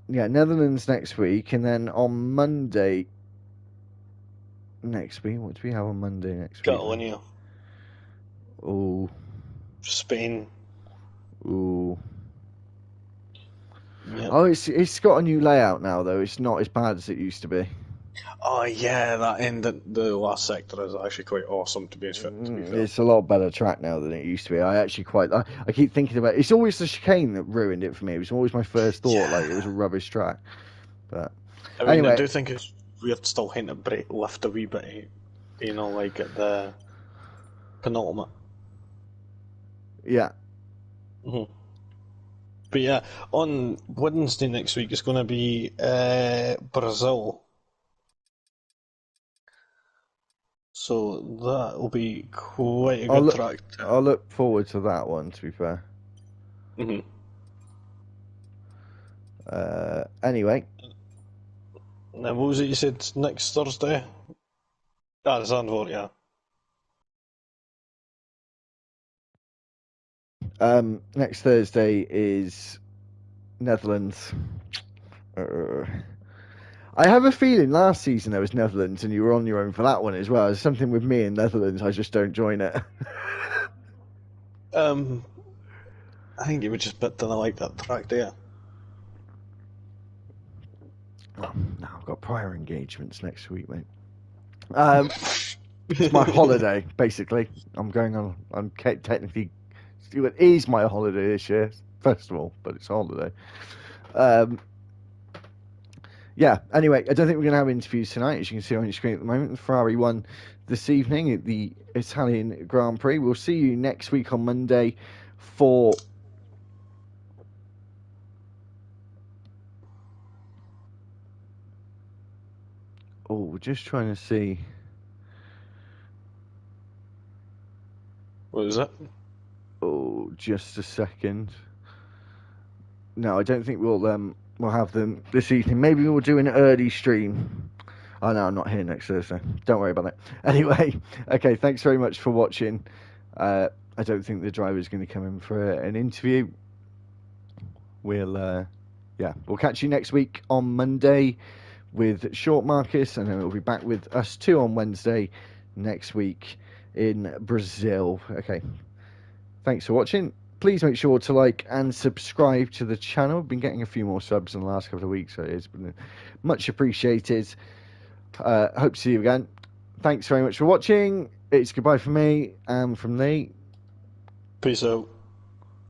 yeah, Netherlands next week, and then on Monday next week, what do we have on Monday next week? Catalonia. Oh. Spain. Ooh. Yep. Oh, it's got a new layout now, though. It's not as bad as it used to be. Oh yeah, that end, the last sector is actually quite awesome to be fair. It's a lot better track now than it used to be. I actually I keep thinking about it. It's always the chicane that ruined it for me. It was always my first thought, like it was a rubbish track. But I mean, anyway, I do think it's weird still hitting a brake lift a wee bit, you know, like at the penultimate. Yeah. Mm-hmm. But yeah, on Wednesday next week it's going to be Brazil. So that will be quite a good track. I'll look forward to that one, to be fair. Mm-hmm. Anyway. Now, what was it you said next Thursday? The Zandvoort, yeah. Next Thursday is Netherlands. I have a feeling last season there was Netherlands and you were on your own for that one as well. There's something with me in Netherlands, I just don't join it. I think you would just didn't like that track, do you? Oh, no, I've got prior engagements next week, mate. It's my holiday, basically. I'm technically, it is my holiday this year, festival, but it's a holiday. Yeah, anyway, I don't think we're going to have interviews tonight, as you can see on your screen at the moment. Ferrari won this evening at the Italian Grand Prix. We'll see you next week on Monday for... Oh, we're just trying to see... What is it? Oh, just a second. No, I don't think we'll have them this evening. Maybe we'll do an early stream. Oh no, I'm not here next Thursday. Don't worry about that. Anyway, okay, thanks very much for watching. I don't think the driver's going to come in for an interview. We'll catch you next week on Monday with Short Marcus, and then we'll be back with us two on Wednesday next week in Brazil. Okay, thanks for watching. Please make sure to like and subscribe to the channel. I've been getting a few more subs in the last couple of weeks, so it's been much appreciated. Hope to see you again. Thanks very much for watching. It's goodbye from me and from Lee. Peace out.